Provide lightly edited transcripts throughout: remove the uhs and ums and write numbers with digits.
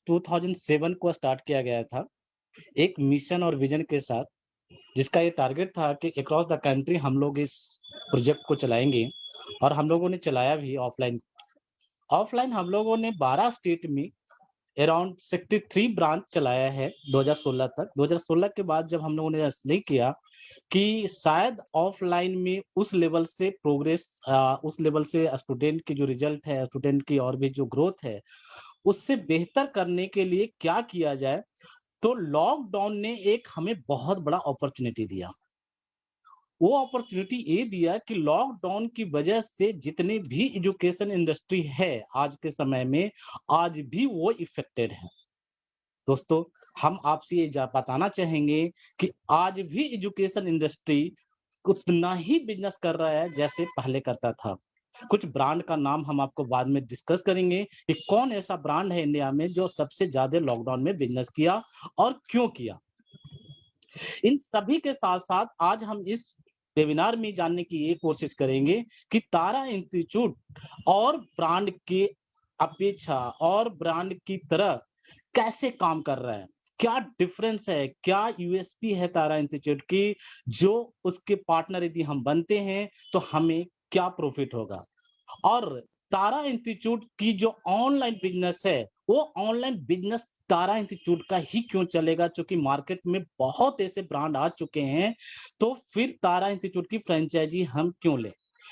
2007 को स्टार्ट किया गया था, एक मिशन और विज़न के साथ, जिसका ये टारगेट था कि अक्रॉस द कंट्री हम लोग इस प्रोजेक्ट को चलाएँगे और हम लोगों ने चलाया भी ऑफ़लाइन। ऑफ़लाइन हम लोगों ने 12 स्टेट में अराउंड 63 ब्रांच चलाया है 2016 तक। 2016 के बाद जब हम लोगों ने नहीं किया कि शायद ऑफ़लाइन में उस लेवल से प्रोग्रेस उस लेवल से स्टूडेंट की जो रिज़ल्ट है, स्टूडेंट की और भी जो ग्रोथ है, उससे बेहतर करने के लिए क्या किया जाए? तो लॉकडाउन ने एक हमें बहुत बड़ा अपॉर्च्युनिटी दिया। वो अपॉर्च्युनिटी ये दिया कि लॉकडाउन की वजह से जितने भी एजुकेशन इंडस्ट्री है आज के समय में, आज भी वो इफ़ेक्टेड है। दोस्तों, हम आपसे ये बताना चाहेंगे कि आज भी एजुकेशन इंडस्ट्री उतना ही बिज़नेस कर रहा है जैसे पहले करता था। कुछ ब्रांड का नाम हम आपको बाद में डिस्कस करेंगे कि कौन ऐसा ब्रांड है इंडिया में जो सबसे ज़्यादा लॉकडाउन में बिज़नेस किया और क्यों किया? इन सभी के साथ-साथ आज हम इस वेबिनार में जानने की ये कोशिश करेंगे कि तारा इंस्टीट्यूट और ब्रांड की अपेक्षा और ब्रांड की तरह कैसे काम कर रहा है? क्या डिफरेंस है? क्या यूएसपी है तारा इंस्टीट्यूट की, जो उसके पार्टनर यदि हम बनते हैं, तो हमें क्या प्रॉफिट होगा? और तारा इंस्टीट्यूट की जो ऑनलाइन बिज़नेस है, वो ऑनलाइन बिज़नेस तारा इंस्टीट्यूट का ही क्यों चलेगा? चूँकि मार्केट में बहुत ऐसे ब्रांड आ चुके हैं, तो फिर तारा इंस्टीट्यूट की फ्रैंचाइज़ी हम क्यों लें?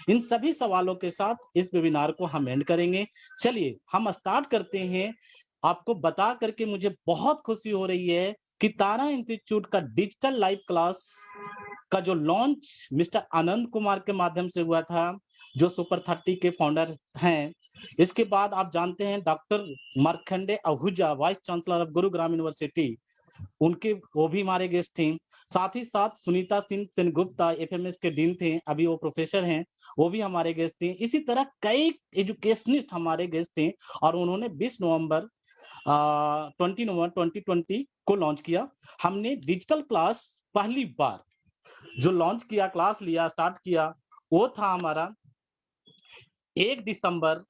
इन सभी सवालों के साथ इस वेबिनार को हम एंड करेंगे। चलिए, हम स्टार्ट करते हैं। आपको बता कर के मुझे बहुत खुशी हो रही है कि तारा इंस्टीट्यूट का डिजिटल लाइव क्लास का जो लॉन्च मिस्टर आनंद कुमार के माध्यम से हुआ था, जो सुपर 30 के फाउंडर हैं। इसके बाद आप जानते हैं doctor Markande Ahuja, vice chancellor of Gurugram university, उनके वो भी हमारे गेस्ट थे। साथ ही साथ सुनीता सिंह सेनगुप्ता एफएमएस के डीन थे, अभी वो प्रोफेसर हैं, वो भी हमारे गेस्ट थे। इसी तरह कई एजुकेशनिस्ट हमारे गेस्ट थे और उन्होंने 20 नवंबर 20 नवंबर 2020 को लॉन्च किया। हमने डिजिटल क्लास पहली बार जो लॉन्च किया, क्लास लिया, स्टार्ट किया, वो था हमारा 1 दिसंबर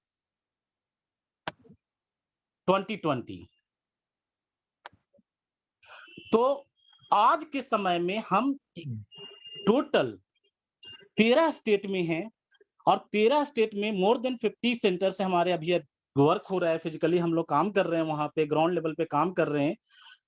2020। तो आज के समय में हम टोटल 13 स्टेट में हैं और 13 स्टेट में मोर देन 50 सेंटर से हमारे अभी वर्क हो रहा है, फिजिकली हम लोग काम कर रहे हैं, वहाँ पे ग्राउंड लेवल पे काम कर रहे हैं।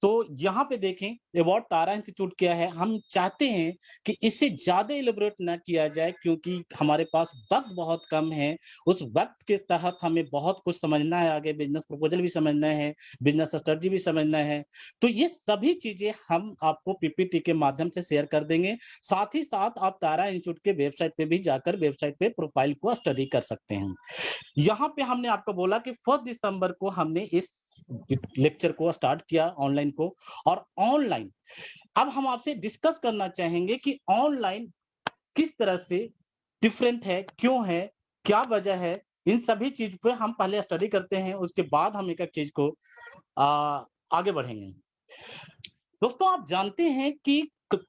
तो यहाँ पे देखें अबाउट तारा इंस्टीट्यूट क्या है, हम चाहते हैं कि इससे ज़्यादा इलैबोरेट ना किया जाए क्योंकि हमारे पास वक़्त बहुत कम है। उस वक़्त के तहत हमें बहुत कुछ समझना है, आगे बिज़नेस प्रपोज़ल भी समझना है, बिज़नेस स्ट्रैटेजी भी समझना है। तो ये सभी चीज़ें हम आपको पीपीटी के माध्यम से शेयर कर देंगे। साथ ही साथ आप तारा इंस्टीट्यूट के वेबसाइट पे भी जाकर वेबसाइट पे प्रोफ़ाइल को स्टडी कर सकते हैं। यहाँ पे हमने आपको बोला कि 1 दिसंबर को हमने इस लेक्चर को स्टार्ट किया ऑनलाइन को और ऑनलाइन अब हम आपसे डिस्कस करना चाहेंगे कि ऑनलाइन किस तरह से डिफरेंट है, क्यों है, क्या वजह है, इन सभी चीज़ पे हम पहले स्टडी करते हैं, उसके बाद हम एक-एक चीज़ को अ, आगे बढ़ेंगे। दोस्तों आप जानते हैं कि क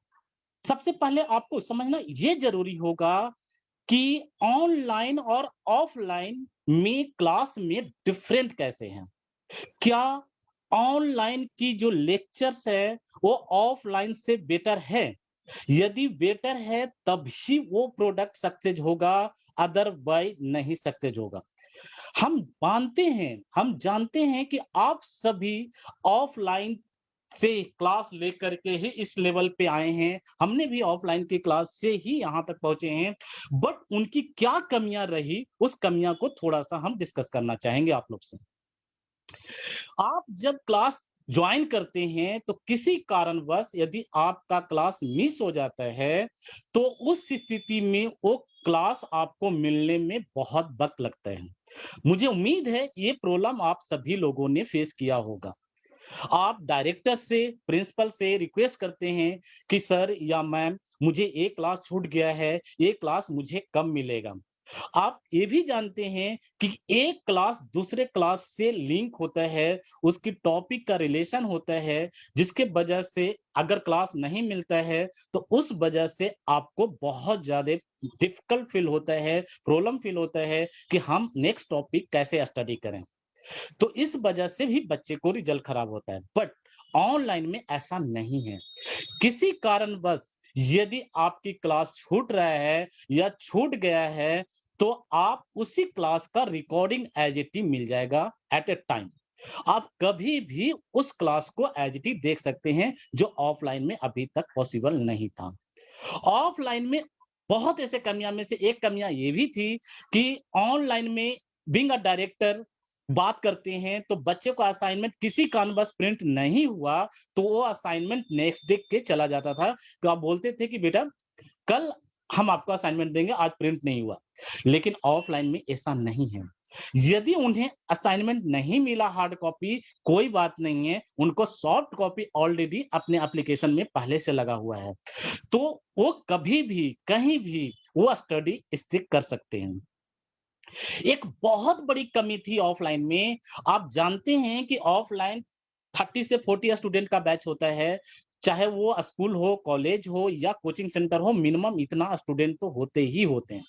सबसे पहले आपको समझना ये ज़रूरी होगा कि ऑनलाइन और ऑफलाइन में क्लास में डिफरेंट कैसे हैं? क्या ऑनलाइन की जो लेक्चर्स है वो ऑफलाइन से बेटर है? यदि बेटर है तभी वो प्रोडक्ट सक्सेस होगा, अदरवाइज़ नहीं सक्सेस होगा। हम जानते हैं कि आप सभी ऑफलाइन से क्लास लेकर के ही इस लेवल पे आए हैं। हमने भी ऑफलाइन की क्लास से ही यहाँ तक पहुँचे हैं। बट उनकी क्या कमियाँ रही, उस कमियाँ को थोड़ा-सा हम डिस्कस करना चाहेंगे आप लोग से। आप जब क्लास जॉइन करते हैं तो किसी कारणवश यदि आपका क्लास मिस हो जाता है, तो उस स्थिति में वो क्लास आपको मिलने में बहुत वक़्त लगता है। मुझे उम्मीद है ये प्रॉब्लम आप सभी लोगों ने फेस किया होगा। आप डायरेक्टर से, प्रिंसिपल से रिक्वेस्ट करते हैं कि सर या मैम मुझे ये क्लास छूट गया है, ये क्लास मुझे कब मिलेगा? आप ये भी जानते हैं कि एक क्लास दूसरे क्लास से लिंक होता है, उसकी टॉपिक का रिलेशन होता है, जिसके वजह से अगर क्लास नहीं मिलता है, तो उस वजह से आपको बहुत ज़्यादा डिफ़िकल्ट फ़ील होता है, प्रॉब्लम फ़ील होता है कि हम नेक्स्ट टॉपिक कैसे स्टडी करें। तो इस वजह से भी बच्चे को रिजल्ट खराब होता है। बट ऑनलाइन में ऐसा नहीं है। किसी कारणवश यदि आपकी क्लास छूट रहा है या छूट गया है, तो आप उसी क्लास का रिकॉर्डिंग एज इट इज मिल जाएगा एट ए टाइम। आप कभी भी उस क्लास को एज इट इज देख सकते हैं, जो ऑफलाइन में अभी तक पॉसिबल नहीं था। ऑफलाइन में बहुत ऐसे कमियां में से एक कमियां ये भी थी कि ऑनलाइन में बीइंग अ डायरेक्टर बात करते हैं तो बच्चे को असाइनमेंट किसी कारणवश प्रिंट नहीं हुआ, तो वो असाइनमेंट नेक्स्ट डे के चला जाता था। तो आप बोलते थे कि बेटा कल हम आपको असाइनमेंट देंगे, आज प्रिंट नहीं हुआ। लेकिन ऑफलाइन में ऐसा नहीं है। यदि उन्हें असाइनमेंट नहीं मिला हार्ड कॉपी, कोई बात नहीं है, उनको सॉफ्ट कॉपी ऑलरेडी अपने एप्लीकेशन में पहले से लगा हुआ है। तो वो कभी भी कहीं भी वो स्टडी स्टिक कर सकते हैं। एक बहुत बड़ी कमी थी ऑफलाइन में। आप जानते हैं कि ऑफलाइन 30 से 40 स्टूडेंट का बैच होता है। चाहे वो स्कूल हो, कॉलेज हो या कोचिंग सेंटर हो, मिनिमम इतना स्टूडेंट तो होते ही होते हैं।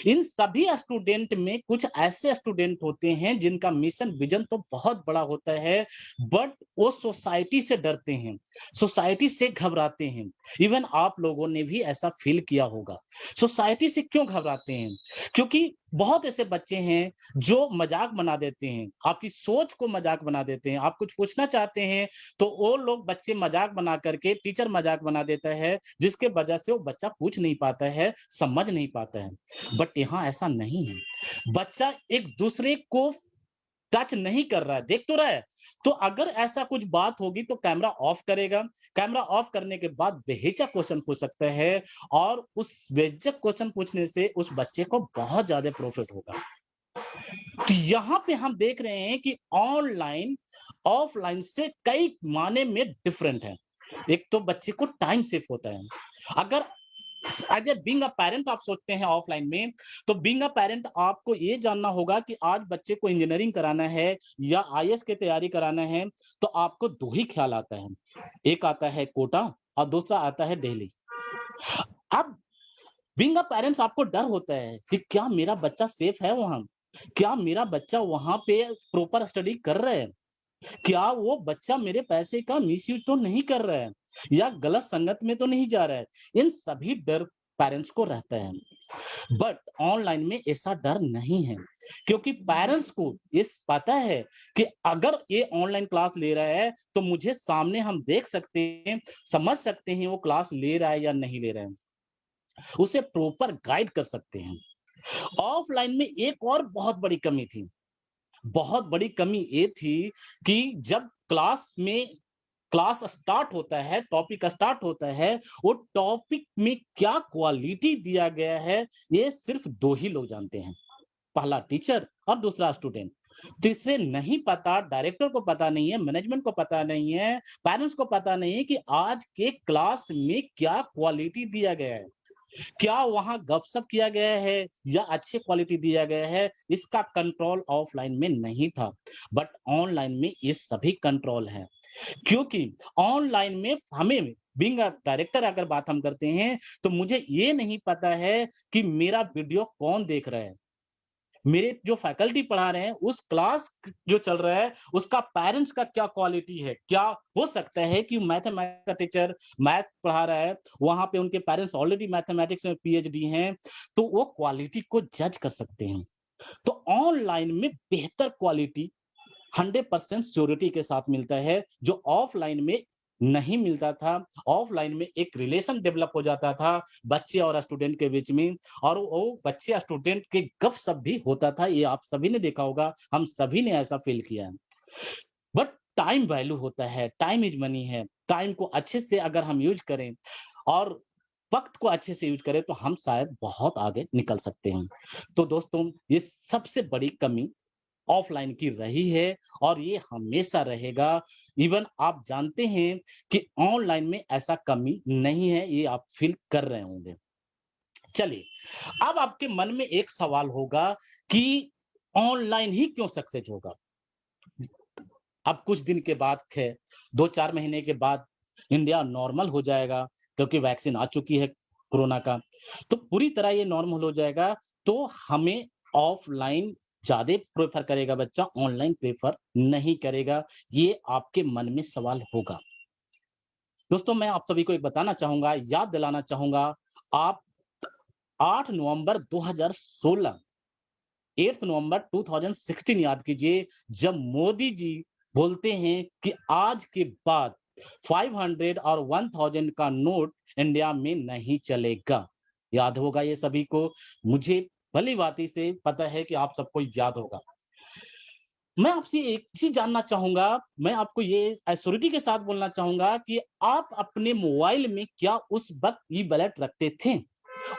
इन सभी स्टूडेंट में कुछ ऐसे स्टूडेंट होते हैं जिनका मिशन विजन तो बहुत बड़ा होता है, बट वो सोसाइटी से डरते हैं, सोसाइटी से घबराते हैं। इवन आप लोगों ने भी ऐसा फील किया होगा। सोसाइटी से क्यों घबराते हैं? क्योंकि बहुत ऐसे बच्चे हैं जो मजाक बना देते हैं, आपकी सोच को मजाक बना देते हैं। आप कुछ पूछना चाहते हैं तो वो लोग बच्चे मजाक बना करके, टीचर मजाक बना देता है, जिसके वजह से वो बच्चा पूछ नहीं पाता है, समझ नहीं पाता है। बट यहाँ ऐसा नहीं है। बच्चा एक दूसरे को टच नहीं कर रहा है, देख तो रहा है। तो अगर ऐसा कुछ बात होगी तो कैमरा ऑफ करेगा। कैमरा ऑफ करने के बाद बेहिचक क्वेश्चन पूछ सकता है, और उस बेहिचक क्वेश्चन पूछने से उस बच्चे को बहुत ज्यादा प्रॉफिट होगा। तो यहाँ पे हम देख रहे हैं कि ऑनलाइन ऑफलाइन से कई माने में डिफरेंट है। एक तो बच्चे को टाइम सेव होता है। अगर as a being a parent आप सोचते हैं ऑफलाइन में, तो बीइंग अ पेरेंट आपको ये जानना होगा कि आज बच्चे को इंजीनियरिंग कराना है या आईएएस की तैयारी कराना है, तो आपको दो ही ख्याल आता है। एक आता है कोटा और दूसरा आता है दिल्ली। अब बीइंग अ पेरेंट्स आपको डर होता है कि क्या मेरा बच्चा सेफ है वहां, क्या मेरा बच्चा वहां पे प्रॉपर स्टडी कर रहा है, क्या वो बच्चा मेरे पैसे का मिसयूज तो नहीं कर रहा है, या गलत संगत में तो नहीं जा रहा है। इन सभी डर पेरेंट्स को रहता है। बट ऑनलाइन में ऐसा डर नहीं है, क्योंकि पेरेंट्स को ये पता है कि अगर ये ऑनलाइन क्लास ले रहा है तो मुझे सामने हम देख सकते हैं, समझ सकते हैं वो क्लास ले रहा है या नहीं ले रहा है, उसे प्रॉपर गाइड कर सकते हैं। ऑफलाइन में एक और बहुत बड़ी कमी थी। बहुत बड़ी कमी ये थी कि जब क्लास स्टार्ट होता है, टॉपिक स्टार्ट होता है, वो टॉपिक में क्या क्वालिटी दिया गया है, ये सिर्फ दो ही लोग जानते हैं। पहला टीचर और दूसरा स्टूडेंट। तीसरे नहीं पता, डायरेक्टर को पता नहीं है, मैनेजमेंट को पता नहीं है, पेरेंट्स को पता नहीं है कि आज के क्लास में क्या क्वालिटी दिया गया है। क्या वहां गपशप किया गया है या अच्छी क्वालिटी दिया गया है, इसका कंट्रोल ऑफलाइन में नहीं था। बट ऑनलाइन में ये सभी कंट्रोल है। क्योंकि ऑनलाइन में हमें बीइंग अ डायरेक्टर अगर बात हम करते हैं, तो मुझे ये नहीं पता है कि मेरा वीडियो कौन देख रहा है। मेरे जो फैकल्टी पढ़ा रहे हैं, उस क्लास जो चल रहा है, उसका पेरेंट्स का क्या क्वालिटी है। क्या हो सकता है कि मैथमेटिक्स का टीचर मैथ पढ़ा रहा है, वहां पे उनके पेरेंट्स ऑलरेडी मैथमेटिक्स में पीएचडी हैं, तो वो क्वालिटी को जज कर सकते हैं। तो ऑनलाइन में बेहतर क्वालिटी 100% श्योरिटी के साथ मिलता है, जो ऑफलाइन में नहीं मिलता था। ऑफलाइन में एक रिलेशन डेवलप हो जाता था बच्चे और स्टूडेंट के बीच में, और वो बच्चे स्टूडेंट के गपशप भी होता था। ये आप सभी ने देखा होगा, हम सभी ने ऐसा फील किया है। बट टाइम वैल्यू होता है, टाइम इज मनी है। टाइम को अच्छे से अगर हम यूज करें और वक्त को अच्छे से यूज करें, तो हम शायद बहुत आगे निकल सकते हैं। तो दोस्तों, ये सबसे बड़ी कमी ऑफलाइन की रही है, और ये हमेशा रहेगा। इवन आप जानते हैं कि ऑनलाइन में ऐसा कमी नहीं है, ये आप फील कर रहे होंगे। चलिए, अब आपके मन में एक सवाल होगा कि ऑनलाइन ही क्यों सक्सेस होगा। अब कुछ दिन के बाद है, 2-4 महीने के बाद इंडिया नॉर्मल हो जाएगा, क्योंकि वैक्सीन आ चुकी है कोरोना का। तो पूरी तरह ये नॉर्मल हो जाएगा, तो हमें ऑफलाइन ज्यादा प्रेफर करेगा बच्चा, ऑनलाइन प्रेफर नहीं करेगा? ये आपके मन में सवाल होगा। दोस्तों, मैं आप सभी को एक बताना चाहूंगा, याद दिलाना चाहूंगा, आप 8 नवंबर 2016, 8 नवंबर 2016 याद कीजिए, जब मोदी जी बोलते हैं कि आज के बाद 500 और 1000 का नोट इंडिया में नहीं चलेगा। याद होगा ये सभी को, मुझे भली भांति से पता है कि आप सबको याद होगा। मैं आपसे एक चीज जानना चाहूंगा, मैं आपको ये एश्योरिटी के साथ बोलना चाहूंगा कि आप अपने मोबाइल में क्या उस वक्त ई वॉलेट रखते थे?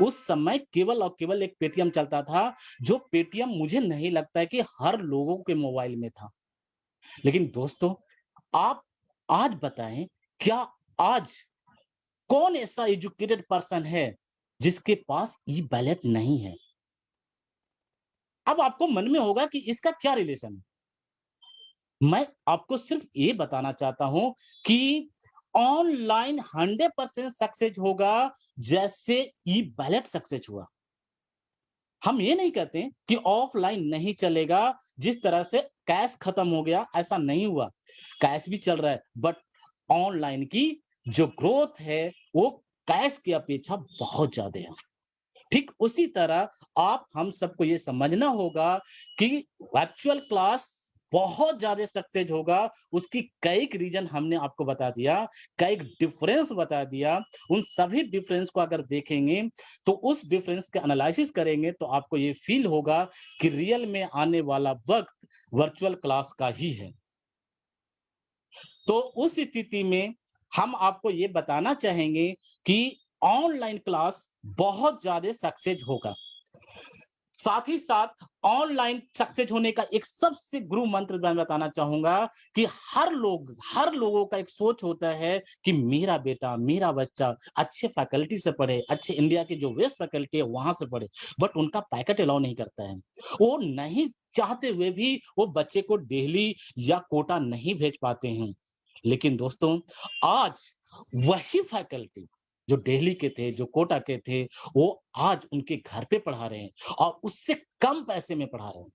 उस समय केवल और केवल एक पेटीएम चलता था, जो पेटीएम मुझे नहीं लगता है कि हर लोगों के मोबाइल में था। लेकिन दोस्तों, आप आज बताएं, क्या आज कौन ऐसा एजुकेटेड पर्सन है जिसके पास ई वॉलेट नहीं है? अब आपको मन में होगा कि इसका क्या रिलेशन है? मैं आपको सिर्फ ये बताना चाहता हूं कि ऑनलाइन 100% सक्सेस होगा जैसे ई वॉलेट सक्सेस हुआ। हम ये नहीं कहते कि ऑफलाइन नहीं चलेगा, जिस तरह से कैश खत्म हो गया ऐसा नहीं हुआ। कैश भी चल रहा है, बट ऑनलाइन की जो ग्रोथ है वो कैश की अपेक्षा बहुत ज्यादा है। ठीक उसी तरह आप हम सबको ये समझना होगा कि वर्चुअल क्लास बहुत ज्यादा सक्सेस होगा। उसकी कई रीजन हमने आपको बता दिया, कई डिफरेंस बता दिया। उन सभी डिफरेंस को अगर देखेंगे तो उस डिफरेंस के एनालिसिस करेंगे तो आपको ये फील होगा कि रियल में आने वाला वक्त वर्चुअल क्लास का ही है। तो उस स्थिति में हम आपको ये बताना चाहेंगे कि ऑनलाइन क्लास बहुत ज्यादा सक्सेस होगा। साथ ही साथ ऑनलाइन सक्सेस होने का एक सबसे गुरु मंत्र मैं बताना चाहूंगा कि हर लोगों का एक सोच होता है कि मेरा बेटा, मेरा बच्चा अच्छे फैकल्टी से पढ़े, अच्छे इंडिया की जो बेस्ट फैकल्टी है वहां से पढ़े, बट उनका पैकेट अलाउ नहीं करता है। वो नहीं चाहते हुए भी वो बच्चे को दिल्ली या कोटा नहीं भेज पाते हैं। लेकिन दोस्तों, आज वही फैकल्टी जो दिल्ली के थे, जो कोटा के थे, वो आज उनके घर पे पढ़ा रहे हैं और उससे कम पैसे में पढ़ा रहे हैं।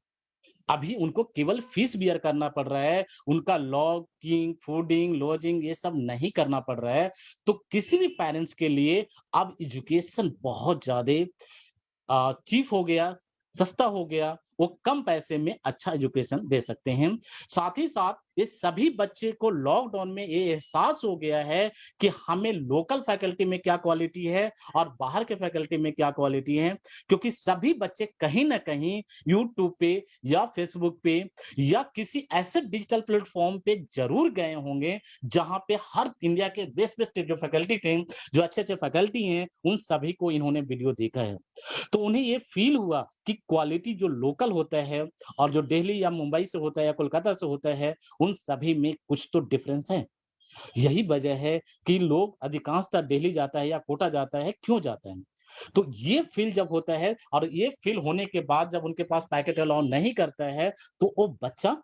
अभी उनको केवल फीस बियर करना पड़ रहा है, उनका लॉगिंग, फूडिंग, लॉजिंग ये सब नहीं करना पड़ रहा है। तो किसी भी पेरेंट्स के लिए अब एजुकेशन बहुत ज्यादा चीप हो गया, सस्ता हो गया, वो कम पैसे में अच्छा एजुकेशन दे सकते हैं। साथ ही साथ ये सभी बच्चे को लॉकडाउन में ये एहसास हो गया है कि हमें लोकल फैकल्टी में क्या क्वालिटी है और बाहर के फैकल्टी में क्या क्वालिटी है, क्योंकि सभी बच्चे कहीं ना कहीं यूट्यूब पे या फेसबुक पे या किसी ऐसे डिजिटल प्लेटफॉर्म पे जरूर गए होंगे जहां पे हर इंडिया के बेस्ट बेस्ट जो फैकल्टी थे, जो अच्छे अच्छे फैकल्टी हैं, उन सभी को इन्होंने वीडियो देखा है। तो उन्हें ये फील हुआ कि क्वालिटी जो लोकल होता है और जो दिल्ली या मुंबई से होता है या कोलकाता से होता है, उन सभी में कुछ तो डिफरेंस है। यही वजह है कि लोग अधिकांशतः दिल्ली जाता है या कोटा जाता है, क्यों जाता है? तो ये फील जब होता है और ये फील होने के बाद जब उनके पास पैकेट अलाउ नहीं करता है, तो वो बच्चा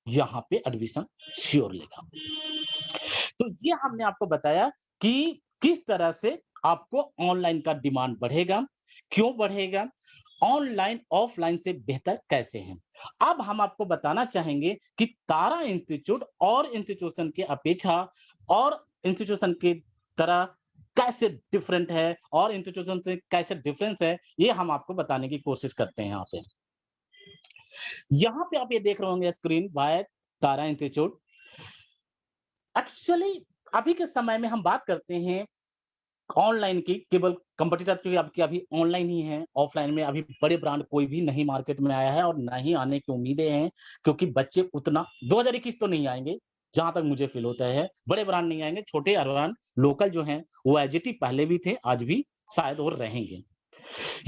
यहाँ पे एडमिशन श्योर लेगा। तो ये हमने आपको बताया कि किस तरह से आपको ऑनलाइन का डिमांड बढ़ेगा, क्यों बढ़ेगा, ऑनलाइन ऑफलाइन से बेहतर कैसे है। अब हम आपको बताना चाहेंगे कि तारा इंस्टीट्यूट और इंस्टीट्यूशन की अपेक्षा और इंस्टीट्यूशन की तरह कैसे डिफरेंट है और इंस्टीट्यूशन से कैसे डिफरेंस है, ये हम आपको बताने की कोशिश करते हैं। यहाँ पे आप ये देख रहे होंगे स्क्रीन बाय तारा इंस्टीट्यूट। एक्चुअली अभी के समय में हम बात करते हैं ऑनलाइन की, केवल कंपटीटर तो आपके अभी ऑनलाइन ही है, ऑफलाइन में अभी बड़े ब्रांड कोई भी नहीं मार्केट में आया है और ना ही आने की उम्मीदें हैं, क्योंकि बच्चे उतना 2021 तो नहीं आएंगे, जहां तक मुझे फील होता है बड़े ब्रांड नहीं आएंगे, छोटे ब्रांड लोकल जो हैं वो एजीटी पहले भी थे, आज भी शायद और रहेंगे।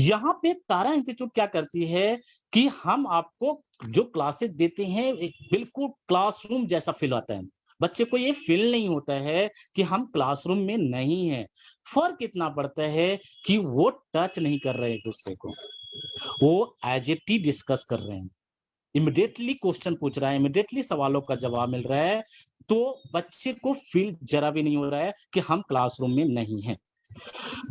यहाँ पे तारा इंस्टीट्यूट क्या करती है कि हम आपको जो क्लासेस देते हैं एक बिल्कुल क्लासरूम जैसा फील आता है। बच्चे को ये फील नहीं होता है कि हम क्लासरूम में नहीं है। फर्क इतना पड़ता है कि वो टच नहीं कर रहे एक दूसरे को, वो एज ए टी डिस्कस कर रहे हैं, इमिडिएटली क्वेश्चन पूछ रहा है, इमिडिएटली सवालों का जवाब मिल रहा है। तो बच्चे को फील जरा भी नहीं हो रहा है कि हम क्लासरूम में नहीं है।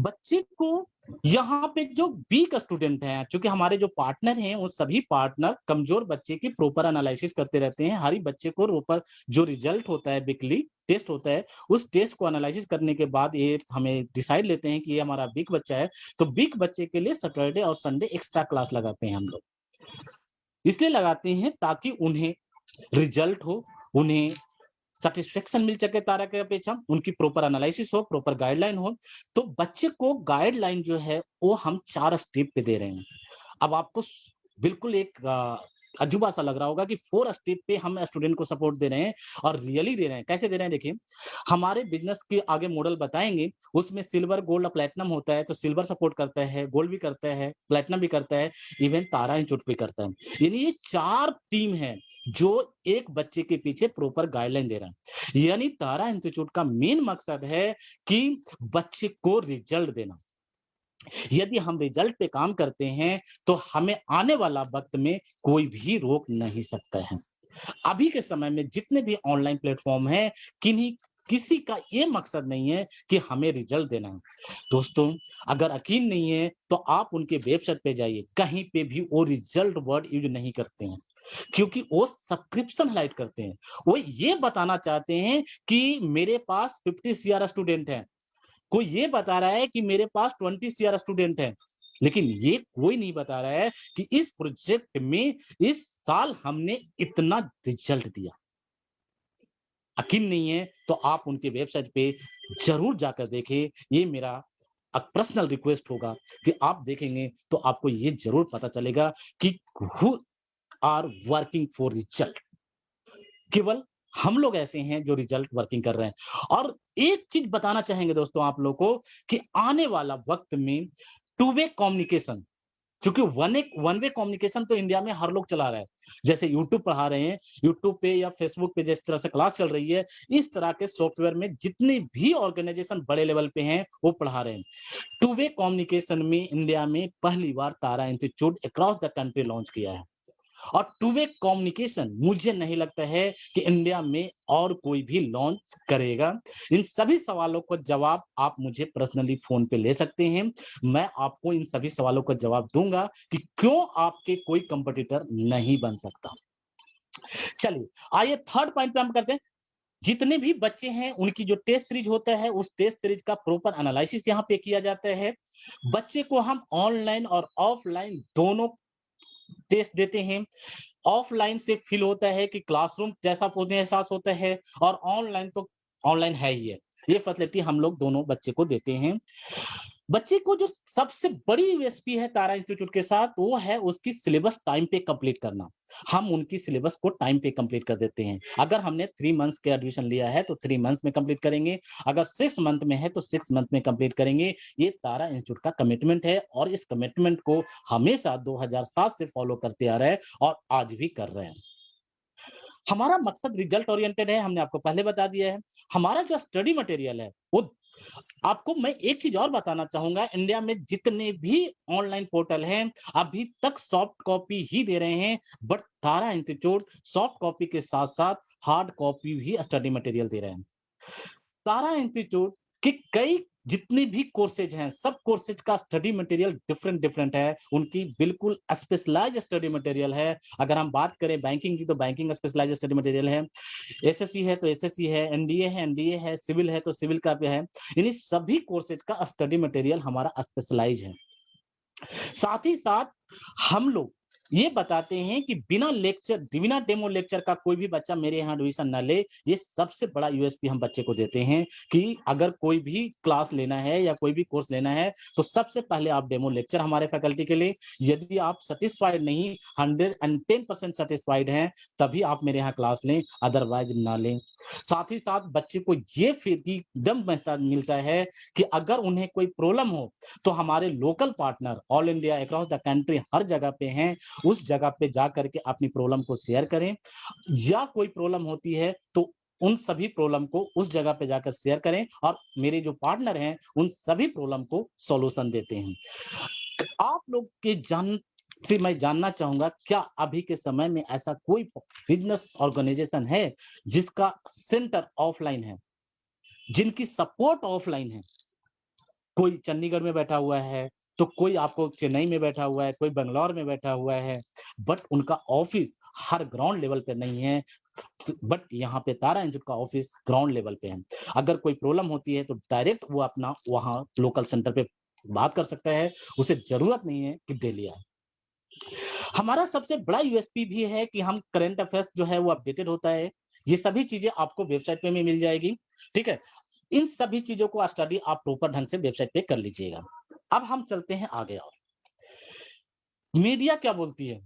बच्चे को यहाँ पे जो वीक स्टूडेंट हैं, चूंकि हमारे जो पार्टनर हैं वो सभी पार्टनर कमजोर बच्चे की प्रॉपर एनालिसिस करते रहते हैं। हर एक बच्चे को प्रॉपर जो रिजल्ट होता है, वीकली टेस्ट होता है, उस टेस्ट को एनालिसिस करने के बाद ये हमें डिसाइड लेते हैं कि ये हमारा वीक बच्चा है। तो वीक बच्चे के लिए सैटरडे और संडे एक्स्ट्रा क्लास लगाते हैं हम लोग। इसलिए लगाते हैं ताकि उन्हें रिजल्ट हो, उन्हें सैटिस्फैक्शन मिल सके तारा के अपेक्षा, उनकी प्रॉपर एनालिसिस हो, प्रॉपर गाइडलाइन हो। तो बच्चे को गाइडलाइन जो है वो हम 4 स्टेप पे दे रहे हैं। अब आपको बिल्कुल एक अजूबा सा लग रहा होगा कि 4 स्टेप पे हम स्टूडेंट को सपोर्ट दे रहे हैं और रियली दे रहे हैं। कैसे दे रहे हैं देखिए, हमारे बिज़नेस के आगे मॉडल बताएँगे, उसमें सिल्वर, गोल्ड और प्लैटिनम होता है। तो सिल्वर सपोर्ट करता है, गोल्ड भी करता है, प्लैटिनम भी करता है, इवन तारा इंस्टीट्यूट भी करता है। यानी ये 4 टीम है जो एक बच्चे के पीछे प्रॉपर गाइडलाइन दे रहा है। यानी तारा इंस्टीट्यूट का मेन मकसद है कि बच्चे को रिजल्ट देना। यदि हम रिजल्ट पे काम करते हैं तो हमें आने वाला वक्त में कोई भी रोक नहीं सकता है। अभी के समय में जितने भी ऑनलाइन प्लेटफॉर्म हैं, किन्हीं किसी का ये मकसद नहीं है कि हमें रिजल्ट देना है। दोस्तों, अगर यकीन नहीं है तो आप उनके वेबसाइट पे जाइए, कहीं पे भी वो रिजल्ट वर्ड यूज नहीं करते हैं, क्योंकि वो सब्सक्रिप्शन हाइलाइट करते हैं। वो ये बताना चाहते हैं कि मेरे पास 50 सीआर स्टूडेंट हैं, कोई ये बता रहा है कि मेरे पास 20 सीआर स्टूडेंट हैं, लेकिन ये कोई नहीं बता रहा है कि इस प्रोजेक्ट में इस साल हमने इतना रिजल्ट दिया। यकीन नहीं है तो आप उनके वेबसाइट पे जरूर जाकर देखें। ये मेरा पर्सनल रिक्वेस्ट होगा कि आप देखेंगे तो आपको ये जरूर पता चलेगा कि who are working for result. केवल हम लोग ऐसे हैं जो रिजल्ट वर्किंग कर रहे हैं। और एक चीज बताना चाहेंगे दोस्तों आप लोग को कि आने वाला वक्त में टू वे कम्युनिकेशन, क्योंकि वन वे कम्युनिकेशन तो इंडिया में हर लोग चला रहा है। जैसे यूट्यूब पढ़ा रहे हैं, यूट्यूब पे या फेसबुक पे जिस तरह से क्लास चल रही है, इस तरह के सॉफ्टवेयर में जितने भी ऑर्गेनाइजेशन बड़े लेवल पे हैं वो पढ़ा रहे हैं। टू वे कम्युनिकेशन में इंडिया में पहली बार Tara institute across the country launch किया है। और टू वे कम्युनिकेशन मुझे नहीं लगता है कि इंडिया में और कोई भी लॉन्च करेगा। इन सभी सवालों का जवाब आप मुझे पर्सनली फोन पे ले सकते हैं। मैं आपको इन सभी सवालों का जवाब दूंगा कि क्यों आपके कोई कंपटीटर नहीं बन सकता। चलिए, आइए थर्ड पॉइंट पे हम करते हैं। जितने भी बच्चे हैं उनकी जो टेस्ट सीरीज होता है, उस टेस्ट सीरीज का प्रॉपर एनालिसिस यहाँ पे किया जाता है। बच्चे को हम ऑनलाइन और ऑफलाइन दोनों टेस्ट देते हैं। ऑफलाइन से फील होता है कि क्लासरूम जैसा मुझे एहसास होता है, और ऑनलाइन तो ऑनलाइन है ही है। ये फैसिलिटी हम लोग दोनों बच्चे को देते हैं। बच्चे को जो सबसे बड़ी यूएसपी है तारा इंस्टीट्यूट के साथ, वो है उसकी सिलेबस टाइम पे कंप्लीट करना। हम उनकी सिलेबस को टाइम पे कंप्लीट कर देते हैं। अगर हमने 3 मंथ्स के एडमिशन लिया है तो 3 मंथ्स में कंप्लीट करेंगे। अगर 6 मंथ में है तो 6 मंथ में कंप्लीट करेंगे। ये तारा इंस्टीट्यूट का कमिटमेंट है और इस कमिटमेंट को हमेशा 2007 से फॉलो करते आ रहे हैं और आज भी कर रहे हैं। हमारा मकसद रिजल्ट ओरिएंटेड है, हमने आपको पहले बता दिया है। हमारा जो स्टडी मटेरियल है वो आपको मैं एक चीज और बताना चाहूंगा, इंडिया में जितने भी ऑनलाइन पोर्टल हैं अभी तक सॉफ्ट कॉपी ही दे रहे हैं, but Tara institute soft copy के साथ साथ हार्ड कॉपी भी स्टडी मटेरियल दे रहे हैं। तारा इंस्टीट्यूट के कई जितने भी कोर्सेज हैं, सब कोर्सेज का स्टडी मटेरियल डिफरेंट डिफरेंट है। उनकी बिल्कुल स्पेशलाइज स्टडी मटेरियल है। अगर हम बात करें बैंकिंग की तो बैंकिंग स्पेशलाइज स्टडी मटेरियल है, एसएससी है तो एसएससी है, एनडीए है, सिविल है तो सिविल का भी है। यानी सभी कोर्सेज का स्टडी मटेरियल हमारा स्पेशलाइज है। साथ ही साथ हम लोग ये बताते हैं कि बिना डेमो लेक्चर का कोई भी बच्चा मेरे यहाँ एडमिशन ना ले। ये सबसे बड़ा यूएसपी हम बच्चे को देते हैं कि अगर कोई भी क्लास लेना है या कोई भी कोर्स लेना है तो सबसे पहले आप डेमो लेक्चर हमारे फैकल्टी के लिए। यदि आप सेटिस्फाइड नहीं 110% सेटिस्फाइड हैं तभी आप मेरे यहाँ क्लास लें, अदरवाइज ना लें। साथ ही साथ बच्चे को ये फ्रीडम मिलता है कि अगर उन्हें कोई प्रॉब्लम हो तो हमारे local partner all India across the country हर जगह पे हैं, उस जगह पे जा करके अपनी प्रॉब्लम को शेयर करें। या कोई प्रॉब्लम होती है तो उन सभी प्रॉब्लम को उस जगह पे जाकर शेयर करें और मेरे जो पार्टनर हैं उन सभी प्रॉब्लम को सॉल्यूशन देते हैं। आप लोग के से मैं जानना चाहूंगा, क्या अभी के समय में ऐसा कोई बिजनेस ऑर्गेनाइजेशन है जिसका सेंटर ऑफलाइन है, जिनकी सपोर्ट ऑफलाइन है? कोई चंडीगढ़ में बैठा हुआ है, तो कोई आपको चेन्नई में बैठा हुआ है, कोई बैंगलोर में बैठा हुआ है, बट उनका ऑफिस हर ग्राउंड लेवल पे नहीं है, बट यहाँ पे तारा इंस्टीट्यूट का ऑफिस ग्राउंड लेवल पे है। अगर कोई प्रॉब्लम होती है तो डायरेक्ट वो अपना वहाँ लोकल सेंटर पे बात कर सकता है, उसे ज़रूरत नहीं है कि दिल्ली आए। हमारा सबसे बड़ा यूएसपी भी है कि हम करंट अफेयर्स जो है वो अपडेटेड होता है। ये सभी चीज़ें आपको वेबसाइट पे भी मिल जाएगी, ठीक है? इन सभी चीज़ों को स्टडी आप प्रॉपर ढंग से वेबसाइट पे कर लीजिएगा। अब हम चलते हैं आगे और मीडिया क्या बोलती है?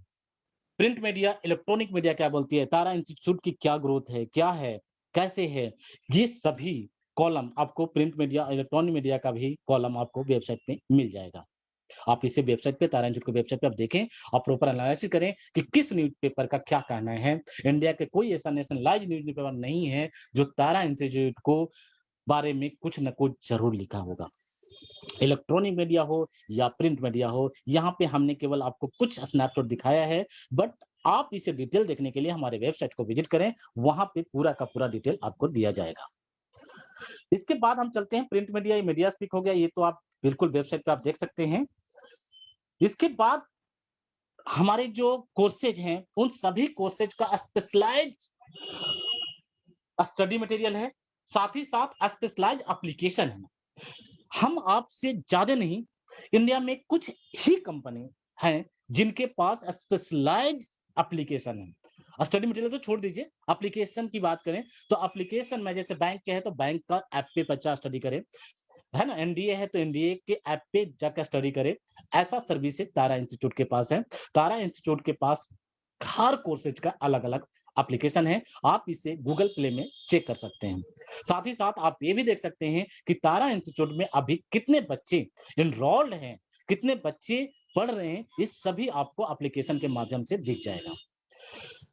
प्रिंट मीडिया, इलेक्ट्रॉनिक मीडिया क्या बोलती है? तारा इंस्टीट्यूट की क्या ग्रोथ है? क्या है? कैसे है? ये सभी कॉलम आपको प्रिंट मीडिया, इलेक्ट्रॉनिक मीडिया का भी कॉलम आपको वेबसाइट पे मिल जाएगा। आप इसे वेबसाइट पे तारा इंस्टीट्यूट की वेबसाइट पे आप देखें और प्रॉपर एनालिसिस करें कि किस न्यूज़पेपर का क्या कहना है। इंडिया के कोई ऐसा नेशनलाइज्ड न्यूज़पेपर नहीं है जो तारा इंस्टीट्यूट को बारे में कुछ न कुछ ज़रूर लिखा होगा। इलेक्ट्रॉनिक मीडिया हो या प्रिंट मीडिया हो, यहाँ पे हमने केवल आपको कुछ स्नैपशॉट दिखाया है, बट आप इसे डिटेल देखने के लिए हमारे वेबसाइट को विजिट करें, वहाँ पे पूरा का पूरा डिटेल आपको दिया जाएगा। इसके बाद हम चलते हैं प्रिंट मीडिया, ये मीडिया स्पीक हो गया, ये तो आप बिल्कुल वेबसाइट पे आप देख सकते हैं। इसके बाद हमारे जो कोर्सेज हैं, उन सभी कोर्सेज का स्पेशलाइज्ड स्टडी मटेरियल है, साथ ही साथ स्पेशलाइज्ड एप्लीकेशन है। हम आपसे ज़्यादा नहीं, इंडिया में कुछ ही कंपनी हैं, जिनके पास स्पेशलाइज्ड एप्लीकेशन है। स्टडी मटेरियल तो छोड़ दीजिए, एप्लीकेशन की बात करें, तो एप्लीकेशन में जैसे बैंक के है, तो बैंक का ऐप पे बच्चा स्टडी करे, है ना? एनडीए है, तो एनडीए के ऐप पे जाकर स्टडी करे। ऐसा सर्विसेज तारा इंस्टीट्यूट के पास है। तारा इंस्टीट्यूट के पास हर कोर्सेज का अलग-अलग एप्लीकेशन है। आप इसे गूगल प्ले में चेक कर सकते हैं। साथ ही साथ आप ये भी देख सकते हैं कि तारा इंस्टीट्यूट में अभी कितने बच्चे एनरोल्ड हैं, कितने बच्चे पढ़ रहे हैं, इस सभी आपको एप्लीकेशन के माध्यम से दिख जाएगा।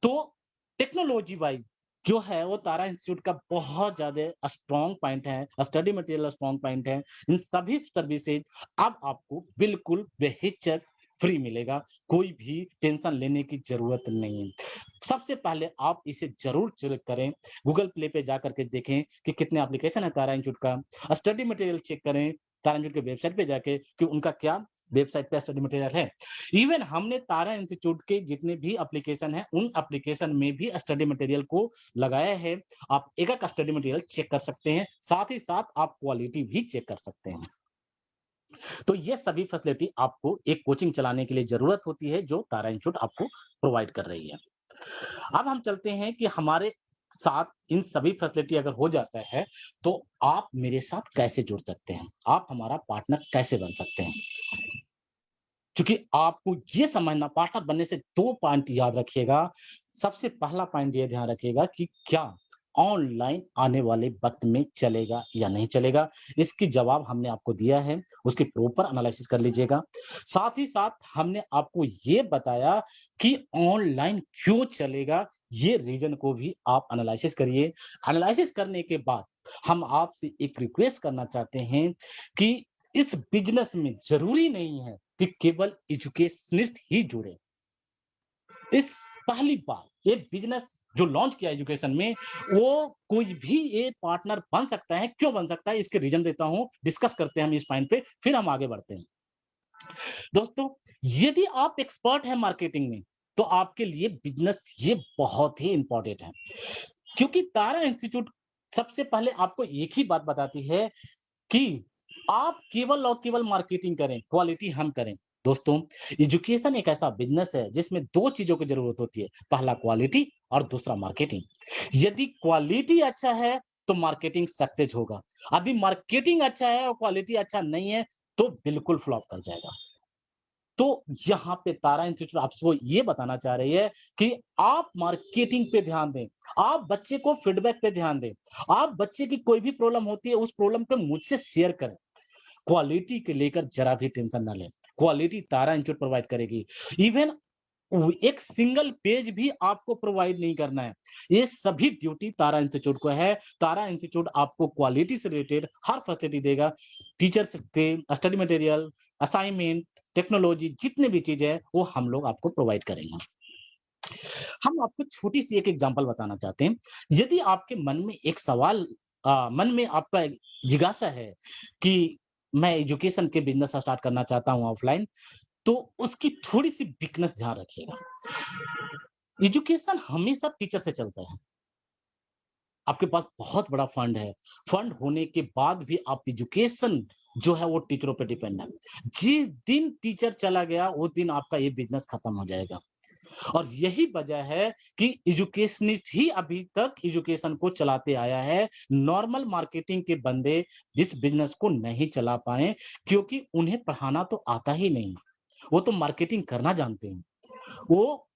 तो टेक्नोलॉजी वाइज़ जो है वो तारा इंस्टीट्यूट का बहुत ज़्यादा स्ट्रॉन्ग पॉइंट है, स्टडी मटेरियल स्ट्रॉन्ग पॉइंट है। इन सभी सर्विसेज अब आपको बिल्कुल बेहिचक फ्री मिलेगा, कोई भी टेंशन लेने की ज़रूरत नहीं है। सबसे पहले आप इसे ज़रूर चेक करें, गूगल प्ले पे जाकर के देखें कि कितने एप्लीकेशन है तारा इंस्टीट्यूट का, स्टडी मटेरियल चेक करें, तारा इंस्टीट्यूट की वेबसाइट पे जाके कि उनका क्या वेबसाइट पे स्टडी मटेरियल है। इवन हमने तारा इंस्टीट्यूट के जितने भी एप्लीकेशन हैं, उन एप्लीकेशन में भी स्टडी मटेरियल को लगाया है। आप एक-एक स्टडी मटेरियल चेक कर सकते हैं, साथ ही साथ आप क्वालिटी भी चेक कर सकते हैं। तो ये सभी फैसिलिटी आपको एक कोचिंग चलाने के लिए ज़रूरत होती है, जो तारा इंस्टीट्यूट आपको प्रोवाइड कर रही है। अब हम चलते हैं कि हमारे साथ इन सभी फैसिलिटी अगर हो जाता है, तो आप मेरे साथ कैसे जुड़ सकते हैं? आप हमारा पार्टनर कैसे बन सकते हैं? क्योंकि आपको ये समझना पार्टनर बनने से 2 पॉइंट याद रखिएगा। सबसे पहला पॉइंट ये ध्यान रखिएगा कि क्या ऑनलाइन आने वाले वक़्त में चलेगा या नहीं चलेगा? इसकी जवाब हमने आपको दिया है, उसकी प्रॉपर एनालिसिस कर लीजिएगा। साथ ही साथ हमने आपको ये बताया कि ऑनलाइन क्यों चलेगा, ये रीज़न को भी आप एनालिसिस करिए। एनालिसिस करने के बाद हम आपसे एक रिक्वेस्ट करना चाहते हैं कि इस बिज़नेस में ज़रूरी नहीं है कि केवल एजुकेशनिस्ट ही जुड़े। इस पहली बार ये बिज़नेस जो लॉन्च किया एजुकेशन में, वो कोई भी ये पार्टनर बन सकता है। क्यों बन सकता है? इसके रीज़न देता हूँ, डिस्कस करते हैं हम इस पॉइंट पे, फिर हम आगे बढ़ते हैं। दोस्तों, यदि आप एक्सपर्ट हैं मार्केटिंग में, तो आपके लिए बिज़नेस ये बहुत ही इम्पोर्टेंट है। क्योंकि तारा इंस्टीट्यूट सबसे पहले आपको एक ही बात बताती है कि आप केवल और केवल मार्केटिंग करें, क्वालिटी हम करें। दोस्तों, एजुकेशन एक ऐसा बिज़नेस है जिसमें 2 चीज़ों की ज़रूरत होती है, पहला क्वालिटी और दूसरा मार्केटिंग। यदि क्वालिटी अच्छा है, तो मार्केटिंग सक्सेस होगा। यदि मार्केटिंग अच्छा है और क्वालिटी अच्छा नहीं है, तो बिल्कुल फ्लॉप कर जाएगा। तो यहाँ पे तारा इंस्टीट्यूट आपको ये बताना चाह रही है कि आप मार्केटिंग पे ध्यान दें, आप बच्चे को फीडबैक पे ध्यान दें, आप बच्चे की कोई भी प्रॉब्लम होती है, उस प्रॉब्लम को मुझसे शेयर करें। क्वालिटी के लेकर जरा भी टेंशन ना लें, क्वालिटी तारा इंस्टीट्यूट प्रोवाइड करेगी। इवन एक सिंगल पेज भी आपको प्रोवाइड नहीं करना है। ये सभी ड्यूटी तारा इंस्टीट्यूट को है। तारा इंस्टीट्यूट आपको क्वालिटी से रिलेटेड हर फैसिलिटी देगा। टीचर्स से स्टडी मटेरियल, असाइनमेंट, टेक्नोलॉजी जितनी भी चीज़ है, वो हम लोग आपको प्रोवाइड करेंगे। हम आपको छोटी-सी एक एग्ज़ाम्पल बताना चाहते हैं। यदि आपके मन में एक सवाल मन में आपका एक जिज्ञासा है कि मैं एजुकेशन के बिज़नेस स्टार्ट करना चाहता हूँ ऑफलाइन, तो उसकी थोड़ी-सी वीकनेस ध्यान रखिएगा। एजुकेशन हमेशा टीचर से चलता है। आपके पास बहुत बड़ा फंड है। फंड होने के बाद भी आप एजुकेशन जो है वो टीचरों पे डिपेंड है। जिस दिन टीचर चला गया, उस दिन आपका ये बिज़नेस खत्म हो जाएगा। और यही वजह है कि एजुकेशनिस्ट ही अभी तक एजुकेशन को चलाते आया है। नॉर्मल मार्केटिंग के बंदे इस बिज़नेस को नहीं चला पाए क्योंकि उन्हें पढ़ाना तो आता ही नहीं। वो तो मार्केटिंग करना जानते हैं। वो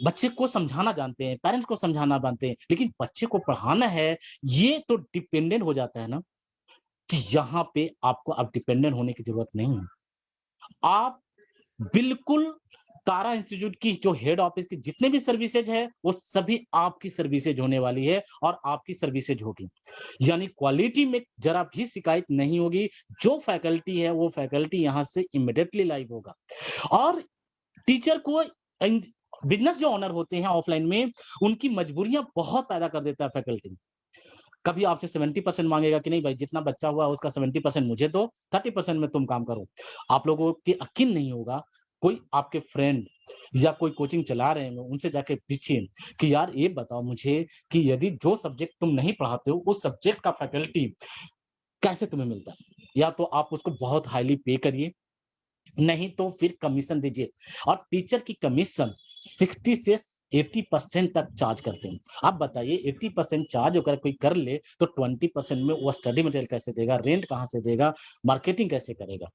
बच्चे को समझाना जानते हैं, पेरेंट्स को समझाना जानते हैं, लेकिन बच्चे को पढ़ाना है, ये तो डिपेंडेंट हो जाता है ना कि यहाँ पे आपको अब डिपेंडेंट होने की ज़रूरत नहीं है। आप बिल्कुल तारा इंस्टीट्यूट की जो हेड ऑफिस की जितने भी सर्विसेज है, वो सभी आपकी सर्विसेज होने वाली है और आपकी सर्विसेज होगी। यानी क्वालिटी में ज़रा भी शिकायत नहीं होगी। जो फैकल्टी है, वो फैकल्टी यहाँ से इमीडिएटली लाइव होगा। और टीचर को बिज़नेस जो ओनर होते हैं ऑफलाइन में, उनकी मजबूरियाँ बहुत पैदा कर देता है फैकल्टी। कभी आपसे 70% माँगेगा कि नहीं भाई जितना बच्चा हुआ उसका 70% मुझे दो, 30% में तुम काम करो। आप लोगों के यकीन नहीं होगा, कोई आपके फ्रेंड या कोई कोचिंग चला रहे हैं, उनसे जाके पूछिए कि यार ये बताओ मुझे कि यदि जो सब्जेक्ट तुम नहीं पढ़ाते हो, उस सब्जेक्ट का फैकल्टी कैसे तुम्हें मिलता है? या तो आप उसको बहुत हाइली पे करिए, नहीं तो फिर कमीशन दीजिए। और टीचर की कमीशन 60 से 80% तक चार्ज करते हैं। आप बताइए 80% चार्ज अगर कोई कर ले तो 20% में वो स्टडी मटेरियल कैसे देगा, रेंट कहाँ से देगा, मार्केटिंग कैसे करेगा।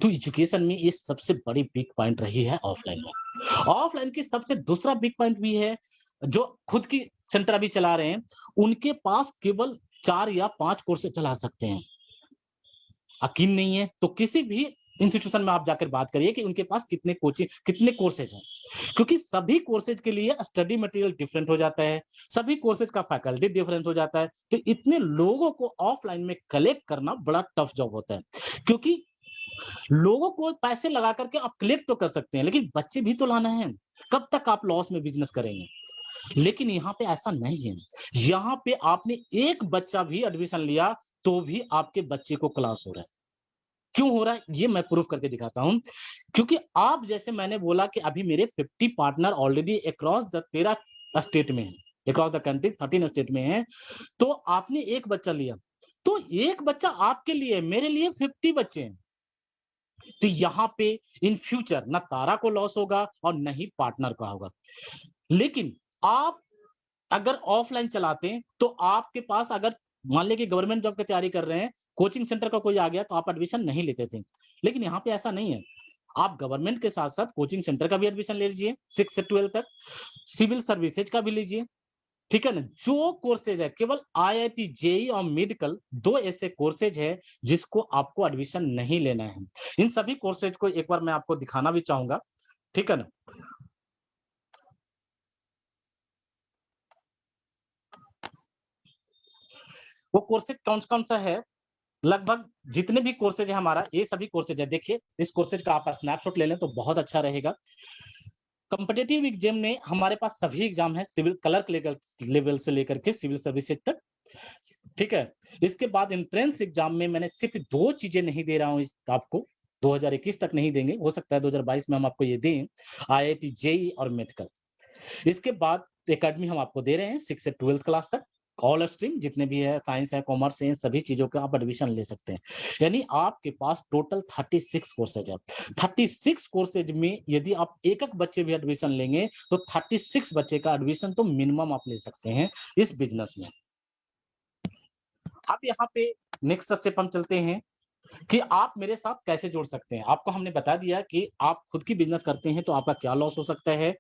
तो एजुकेशन में ये सबसे बड़ी बिग पॉइंट रही है ऑफलाइन में। ऑफलाइन की सबसे दूसरा बिग पॉइंट भी है, जो खुद की सेंटर अभी चला रहे हैं, उनके पास केवल 4 या 5 कोर्सेज चला सकते हैं। यकीन नहीं है तो किसी भी इंस्टीट्यूशन में आप जाकर बात करिए कि उनके पास कितने कोर्सेज हैं, क्योंकि सभी कोर्सेज के लिए स्टडी मटेरियल डिफरेंट हो जाता है, सभी कोर्सेज का फैकल्टी डिफरेंट हो जाता है, तो इतने लोगों को ऑफलाइन में कलेक्ट करना बड़ा टफ जॉब होता है। क्योंकि लोगों को पैसे लगा करके आप कलेक्ट तो कर सकते हैं, लेकिन बच्चे भी तो लाना है। कब तक आप लॉस में बिजनेस करेंगे? लेकिन यहाँ पे ऐसा नहीं है। यहाँ पे आपने एक बच्चा भी एडमिशन लिया तो भी आपके बच्चे को क्लास हो रहा है। क्यों हो रहा है? ये मैं प्रूफ करके दिखाता हूँ। क्योंकि आप जैसे मैंने बोला कि अभी मेरे 50 partner already across the 13 state में हैं, अक्रॉस द कंट्री 13 स्टेट में हैं। तो आपने एक बच्चा लिया, तो एक बच्चा आपके लिए, मेरे लिए 50 बच्चे हैं। तो यहाँ पे इन फ्यूचर ना तारा को लॉस होगा और न ही पार्टनर का होगा। लेकिन आप अगर ऑफलाइन चलाते हैं तो आपके पास अगर मान लीजिए कि गवर्नमेंट जॉब की तैयारी कर रहे हैं, कोचिंग सेंटर का कोई आ गया तो आप एडमिशन नहीं लेते थे। लेकिन यहाँ पे ऐसा नहीं है। आप गवर्नमेंट के साथ-साथ कोचिंग सेंटर का भी एडमिशन ले लीजिए 6 से 12 तक, सिविल सर्विसेज का भी लीजिए, ठीक है ना? जो कोर्सेज है केवल आईआईटी, जेईई और मेडिकल 2 ऐसे कोर्सेज है जिसको आपको एडमिशन नहीं लेना है। इन सभी कोर्सेज को एक बार मैं आपको दिखाना भी चाहूँगा, ठीक है ना? वो कोर्सेज कौन-कौन सा है? लगभग जितने भी कोर्सेज है हमारा, ये सभी कोर्सेज है। देखिए, इस कोर्सेज का आप स्नैपशॉट ले लें तो बहुत अच्छा रहेगा। कॉम्पिटिटिव एग्ज़ाम में हमारे पास सभी एग्ज़ाम हैं, सिविल क्लर्क लेकर लेवल से लेकर के सिविल सर्विसेज तक, ठीक है? इसके बाद एंट्रेंस एग्ज़ाम में मैंने सिर्फ़ 2 चीज़ें नहीं दे रहा हूँ इस आपको, 2021 तक नहीं देंगे, हो सकता है 2022 में हम आपको ये दें, आईआईटी, जेईई और मेडिकल। इसके बाद एकेडमी हम आपको दे रहे हैं 6 से 12th क्लास तक। ऑल स्ट्रीम जितने भी है, साइंस है, कॉमर्स है, इन सभी चीज़ों का आप एडमिशन ले सकते हैं। यानी आपके पास टोटल 36 कोर्सेज है। 36 कोर्सेज में यदि आप एक-एक बच्चे भी एडमिशन लेंगे, तो 36 बच्चे का एडमिशन तो मिनिमम आप ले सकते हैं इस बिज़नेस में। अब यहाँ पे नेक्स्ट स्टेप हम चलते हैं कि आप मेरे साथ कैसे जुड़ सकते हैं। आपको हमने बता दिया कि आप खुद की बिज़नेस करते हैं, तो आपका क्या लॉस हो सकता है,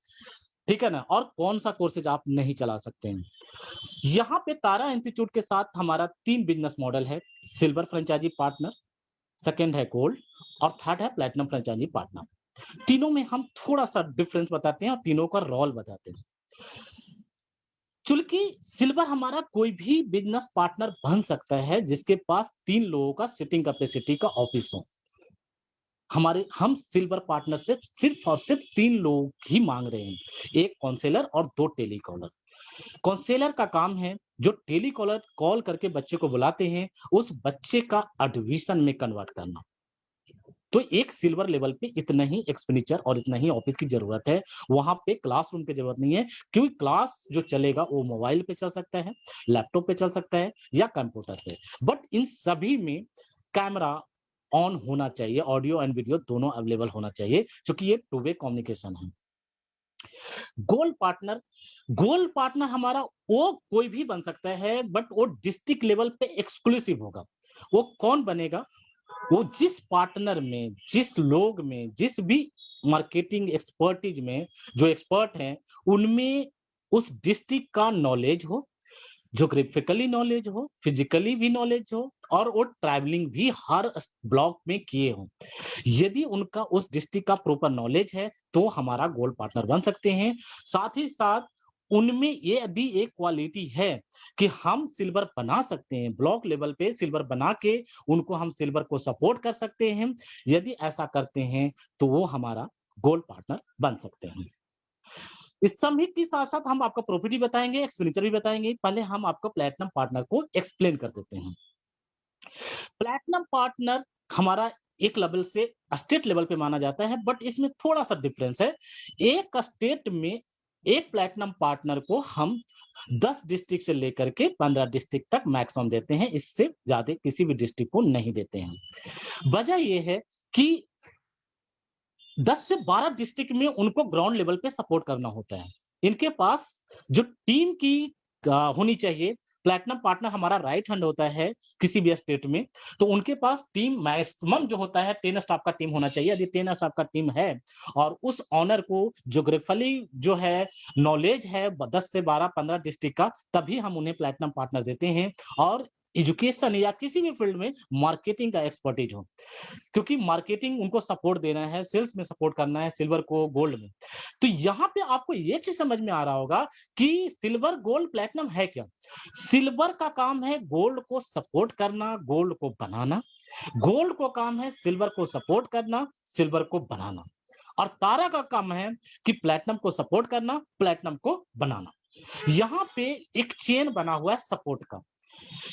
ठीक है ना? और कौन-सा कोर्सेज आप नहीं चला सकते हैं। यहाँ पे तारा इंस्टीट्यूट के साथ हमारा 3 बिज़नेस मॉडल है, सिल्वर फ्रेंचाइज़ी पार्टनर, सेकंड है गोल्ड और थर्ड है प्लैटिनम फ्रेंचाइज़ी पार्टनर। तीनों में हम थोड़ा-सा डिफरेंस बताते हैं और तीनों का रोल बताते हैं। चूँकि सिल्वर हमारा कोई भी बिज़नेस पार्टनर बन सकता है जिसके पास 3 लोगों का सीटिंग कैपेसिटी का ऑफिस हो। हम सिल्वर पार्टनरशिप सिर्फ और सिर्फ 3 लोग ही माँग रहे हैं, 1 काउंसलर और 2 टेलीकॉलर। काउंसलर का काम है जो टेलीकॉलर कॉल करके बच्चे को बुलाते हैं, उस बच्चे का एडमिशन में कन्वर्ट करना। तो एक सिल्वर लेवल पे इतना ही एक्सपेंडिचर और इतना ही ऑफिस की जरूरत है। वहां पे क्लासरूम की जरूरत नहीं है, क्योंकि क्लास जो चलेगा वो मोबाइल पे चल सकता है, लैपटॉप पे चल सकता है या कंप्यूटर पे। बट इन सभी में कैमरा ऑन होना चाहिए, ऑडियो एंड वीडियो दोनों अवेलेबल होना चाहिए, क्योंकि ये टू वे कम्युनिकेशन है। गोल पार्टनर हमारा वो कोई भी बन सकता है, बट वो डिस्ट्रिक्ट लेवल पे एक्सक्लूसिव होगा। वो कौन बनेगा? वो जिस पार्टनर में, जिस लोग में, जिस भी मार्केटिंग एक्सपर्टीज में जो एक्सपर्ट हैं, उनमें उस डिस्ट्रिक्ट का नॉलेज हो, ज्योग्राफिकली नॉलेज हो, फिजिकली भी नॉलेज हो, और वो ट्रैवलिंग भी हर ब्लॉक में किए हो। यदि उनका उस डिस्ट्रिक्ट का प्रॉपर नॉलेज है तो हमारा गोल्ड पार्टनर बन सकते हैं। साथ ही साथ उनमें ये यदि एक क्वालिटी है कि हम सिल्वर बना सकते हैं, ब्लॉक लेवल पे सिल्वर बना के उनको हम सिल्वर को सपोर्ट कर सकते हैं। यदि ऐसा करते हैं तो वो हमारा गोल्ड पार्टनर बन सकते हैं। इस सभी के साथ-साथ हम आपको प्रॉफिट भी बताएँगे, एक्सपेंडिचर भी बताएँगे। पहले हम आपको प्लैटिनम पार्टनर को एक्सप्लेन कर देते हैं। प्लैटिनम पार्टनर हमारा एक लेवल से स्टेट लेवल पे माना जाता है, बट इसमें थोड़ा-सा डिफरेंस है। एक स्टेट में एक प्लैटिनम पार्टनर को हम 10 डिस्ट्रिक्ट से लेकर के 15 डिस्ट्रिक्ट तक मैक्सिमम देते हैं, इससे ज़्यादा किसी भी डिस्ट्रिक्ट को नहीं देते हैं। वजह ये है कि 10 से 12 डिस्ट्रिक्ट में उनको ग्राउंड लेवल पे सपोर्ट करना होता है। इनके पास जो टीम की होनी चाहिए, प्लैटिनम पार्टनर हमारा राइट हैंड होता है किसी भी स्टेट में, तो उनके पास टीम मैक्सिमम जो होता है 10 स्टाफ का टीम होना चाहिए। यदि 10 स्टाफ का टीम है और उस ऑनर को ज्योग्राफिकली जो है नॉलेज है 10 से 12, 15 डिस्ट्रिक्ट का, तभी हम उन्हें प्लैटिनम पार्टनर देते हैं। और एजुकेशन या किसी भी फील्ड में मार्केटिंग का एक्सपर्टीज हो, क्योंकि मार्केटिंग उनको सपोर्ट देना है, सेल्स में सपोर्ट करना है सिल्वर को गोल्ड में। तो यहाँ पे आपको ये चीज समझ में आ रहा होगा कि सिल्वर गोल्ड प्लैटिनम है क्या। सिल्वर का काम है गोल्ड को सपोर्ट करना, गोल्ड को बनाना। गोल्ड को काम है सिल्वर को सपोर्ट करना, सिल्वर को बनाना। और तारा का काम है कि प्लैटिनम को सपोर्ट करना, प्लैटिनम को बनाना। यहाँ पे एक चेन बना हुआ है सपोर्ट का।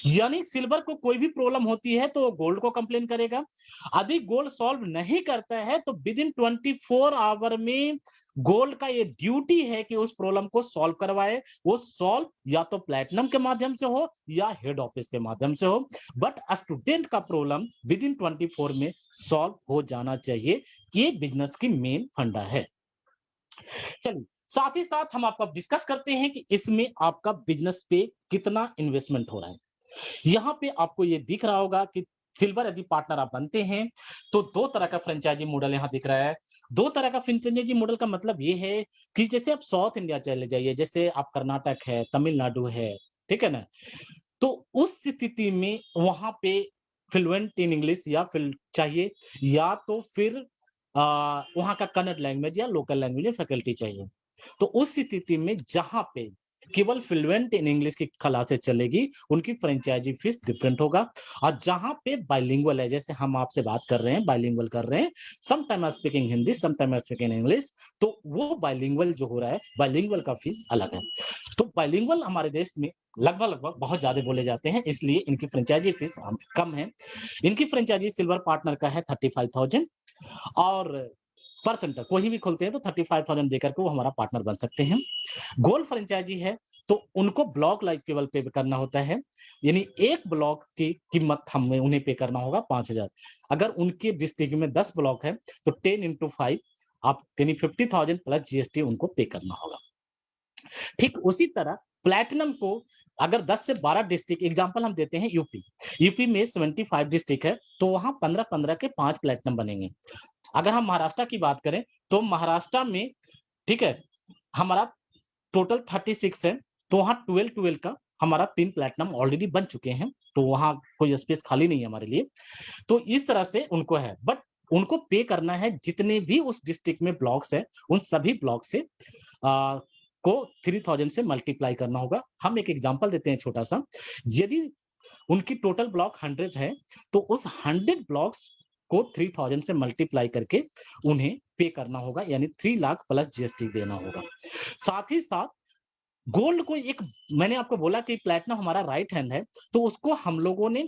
यानी सिल्वर को कोई भी प्रॉब्लम होती है तो गोल्ड को कंप्लेन करेगा। यदि गोल्ड सॉल्व नहीं करता है तो विद इन 24 आवर में गोल्ड का ये ड्यूटी है कि उस प्रॉब्लम को सॉल्व करवाए। वो सॉल्व या तो प्लैटिनम के माध्यम से हो या हेड ऑफिस के माध्यम से हो, बट स्टूडेंट का प्रॉब्लम विद इन 24 में सॉल्व हो जाना चाहिए। ये बिजनेस की मेन फंडा है। चलिए, साथ ही साथ हम आपको डिस्कस करते हैं कि इसमें आपका बिजनेस पे कितना इन्वेस्टमेंट हो रहा है। यहाँ पे आपको ये दिख रहा होगा कि सिल्वर यदि पार्टनर आप बनते हैं तो 2 तरह का फ्रेंचाइजी मॉडल यहाँ दिख रहा है। 2 तरह का फ्रेंचाइजी मॉडल का मतलब ये है कि जैसे आप साउथ इंडिया चले जाइए, जैसे आप कर्नाटक है, तमिलनाडु है, ठीक है ना? तो उस स्थिति में वहाँ पे फ्लुएंट इन इंग्लिश या फिर चाहिए, या तो फिर वहाँ का कन्नड़ लैंग्वेज या लोकल लैंग्वेज में फैकल्टी चाहिए। तो उस स्थिति में जहाँ पे केवल फ्लुएंट इन इंग्लिश की क्लासेस चलेगी, उनकी फ्रेंचाइजी फीस डिफरेंट होगा। और जहाँ पे बाइलिंगुअल है, जैसे हम आपसे बात कर रहे हैं, बाइलिंगुअल कर रहे हैं, some time I am speaking Hindi, some time I am speaking English, तो वो बाइलिंगुअल जो हो रहा है, बाइलिंगुअल का फीस अलग है। तो बाइलिंगुअल हमारे देश में लगभग बहुत ज्यादा बोले जाते हैं, इसलिए इनकी फ्रेंचाइजी फीस कम है। इनकी फ्रेंचाइजी सिल्वर पार्टनर का है 35,000, और पर सेंटर कोई भी खोलते हैं तो 35,000 देकर के वो हमारा पार्टनर बन सकते हैं। गोल्ड फ्रेंचाइजी है तो उनको ब्लॉक लाइक लेवल पे करना होता है, यानी एक ब्लॉक की कीमत हमें उन्हें पे करना होगा 5,000। अगर उनके डिस्ट्रिक्ट में 10 ब्लॉक है तो 10 into 5 आप यानी 50,000 प्लस जीएसटी उनको पे करना होगा। ठीक उसी तरह प्लैटिनम को अगर 10 से 12 डिस्ट्रिक्ट, एग्जांपल हम देते हैं यूपी, यूपी में 75 डिस्ट्रिक्ट है तो वहां 15-15 के 5 प्लैटिनम बनेंगे। अगर हम महाराष्ट्र की बात करें तो महाराष्ट्र में, ठीक है, हमारा टोटल 36 है, तो वहाँ 12-12 का हमारा 3 प्लैटिनम ऑलरेडी बन चुके हैं, तो वहाँ कोई स्पेस खाली नहीं है हमारे लिए। तो इस तरह से उनको है, बट उनको पे करना है जितने भी उस डिस्ट्रिक्ट में ब्लॉक्स है, उन सभी ब्लॉक से को 3000 से मल्टीप्लाई करना होगा। हम एक एग्जांपल देते हैं छोटा-सा, यदि उनकी टोटल ब्लॉक 100 है, तो उस 100 ब्लॉक्स को 3000 से मल्टीप्लाई करके उन्हें पे करना होगा, यानी 3 लाख प्लस जीएसटी देना होगा। साथ ही साथ गोल्ड को एक, मैंने आपको बोला कि प्लैटिनम हमारा राइट हैंड है, तो उसको हम लोगों ने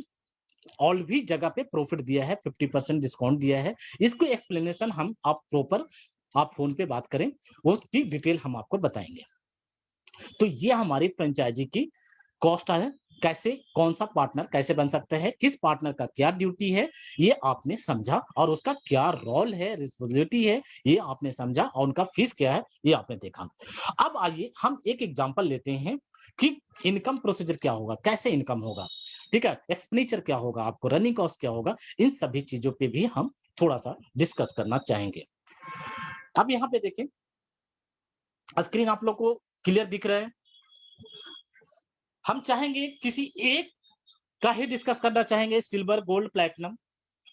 ऑल भी जगह पे प्रॉफिट दिया है, 50% डिस्काउंट दिया है। इसको एक्सप्लेनेशन हम आप प्रॉपर आप फ़ोन पे बात करें, उसकी डिटेल हम आपको बताएँगे। तो ये हमारी फ्रेंचाइज़ी की कॉस्ट है, कैसे कौन-सा पार्टनर कैसे बन सकता है, किस पार्टनर का क्या ड्यूटी है, ये आपने समझा और उसका क्या रोल है, रिस्पॉन्सिबिलिटी है, ये आपने समझा और उनका फीस क्या है, ये आपने देखा। अब आइए हम एक एग्ज़ाम्पल लेते हैं कि इनकम प्रोसीजर क्या होगा, कैसे इनकम होगा, ठीक है? एक्सपेंडिचर क्या होगा, आपको रनिंग कॉस्ट क्या होगा, इन सभी चीज़ों पे भी हम थोड़ा-सा डिस्कस करना चाहेंगे। अब यहाँ पे देखें, स्क्रीन आप लोग को क्लियर दिख रहा है? हम चाहेंगे किसी एक का ही डिस्कस करना चाहेंगे, सिल्वर, गोल्ड, प्लैटिनम।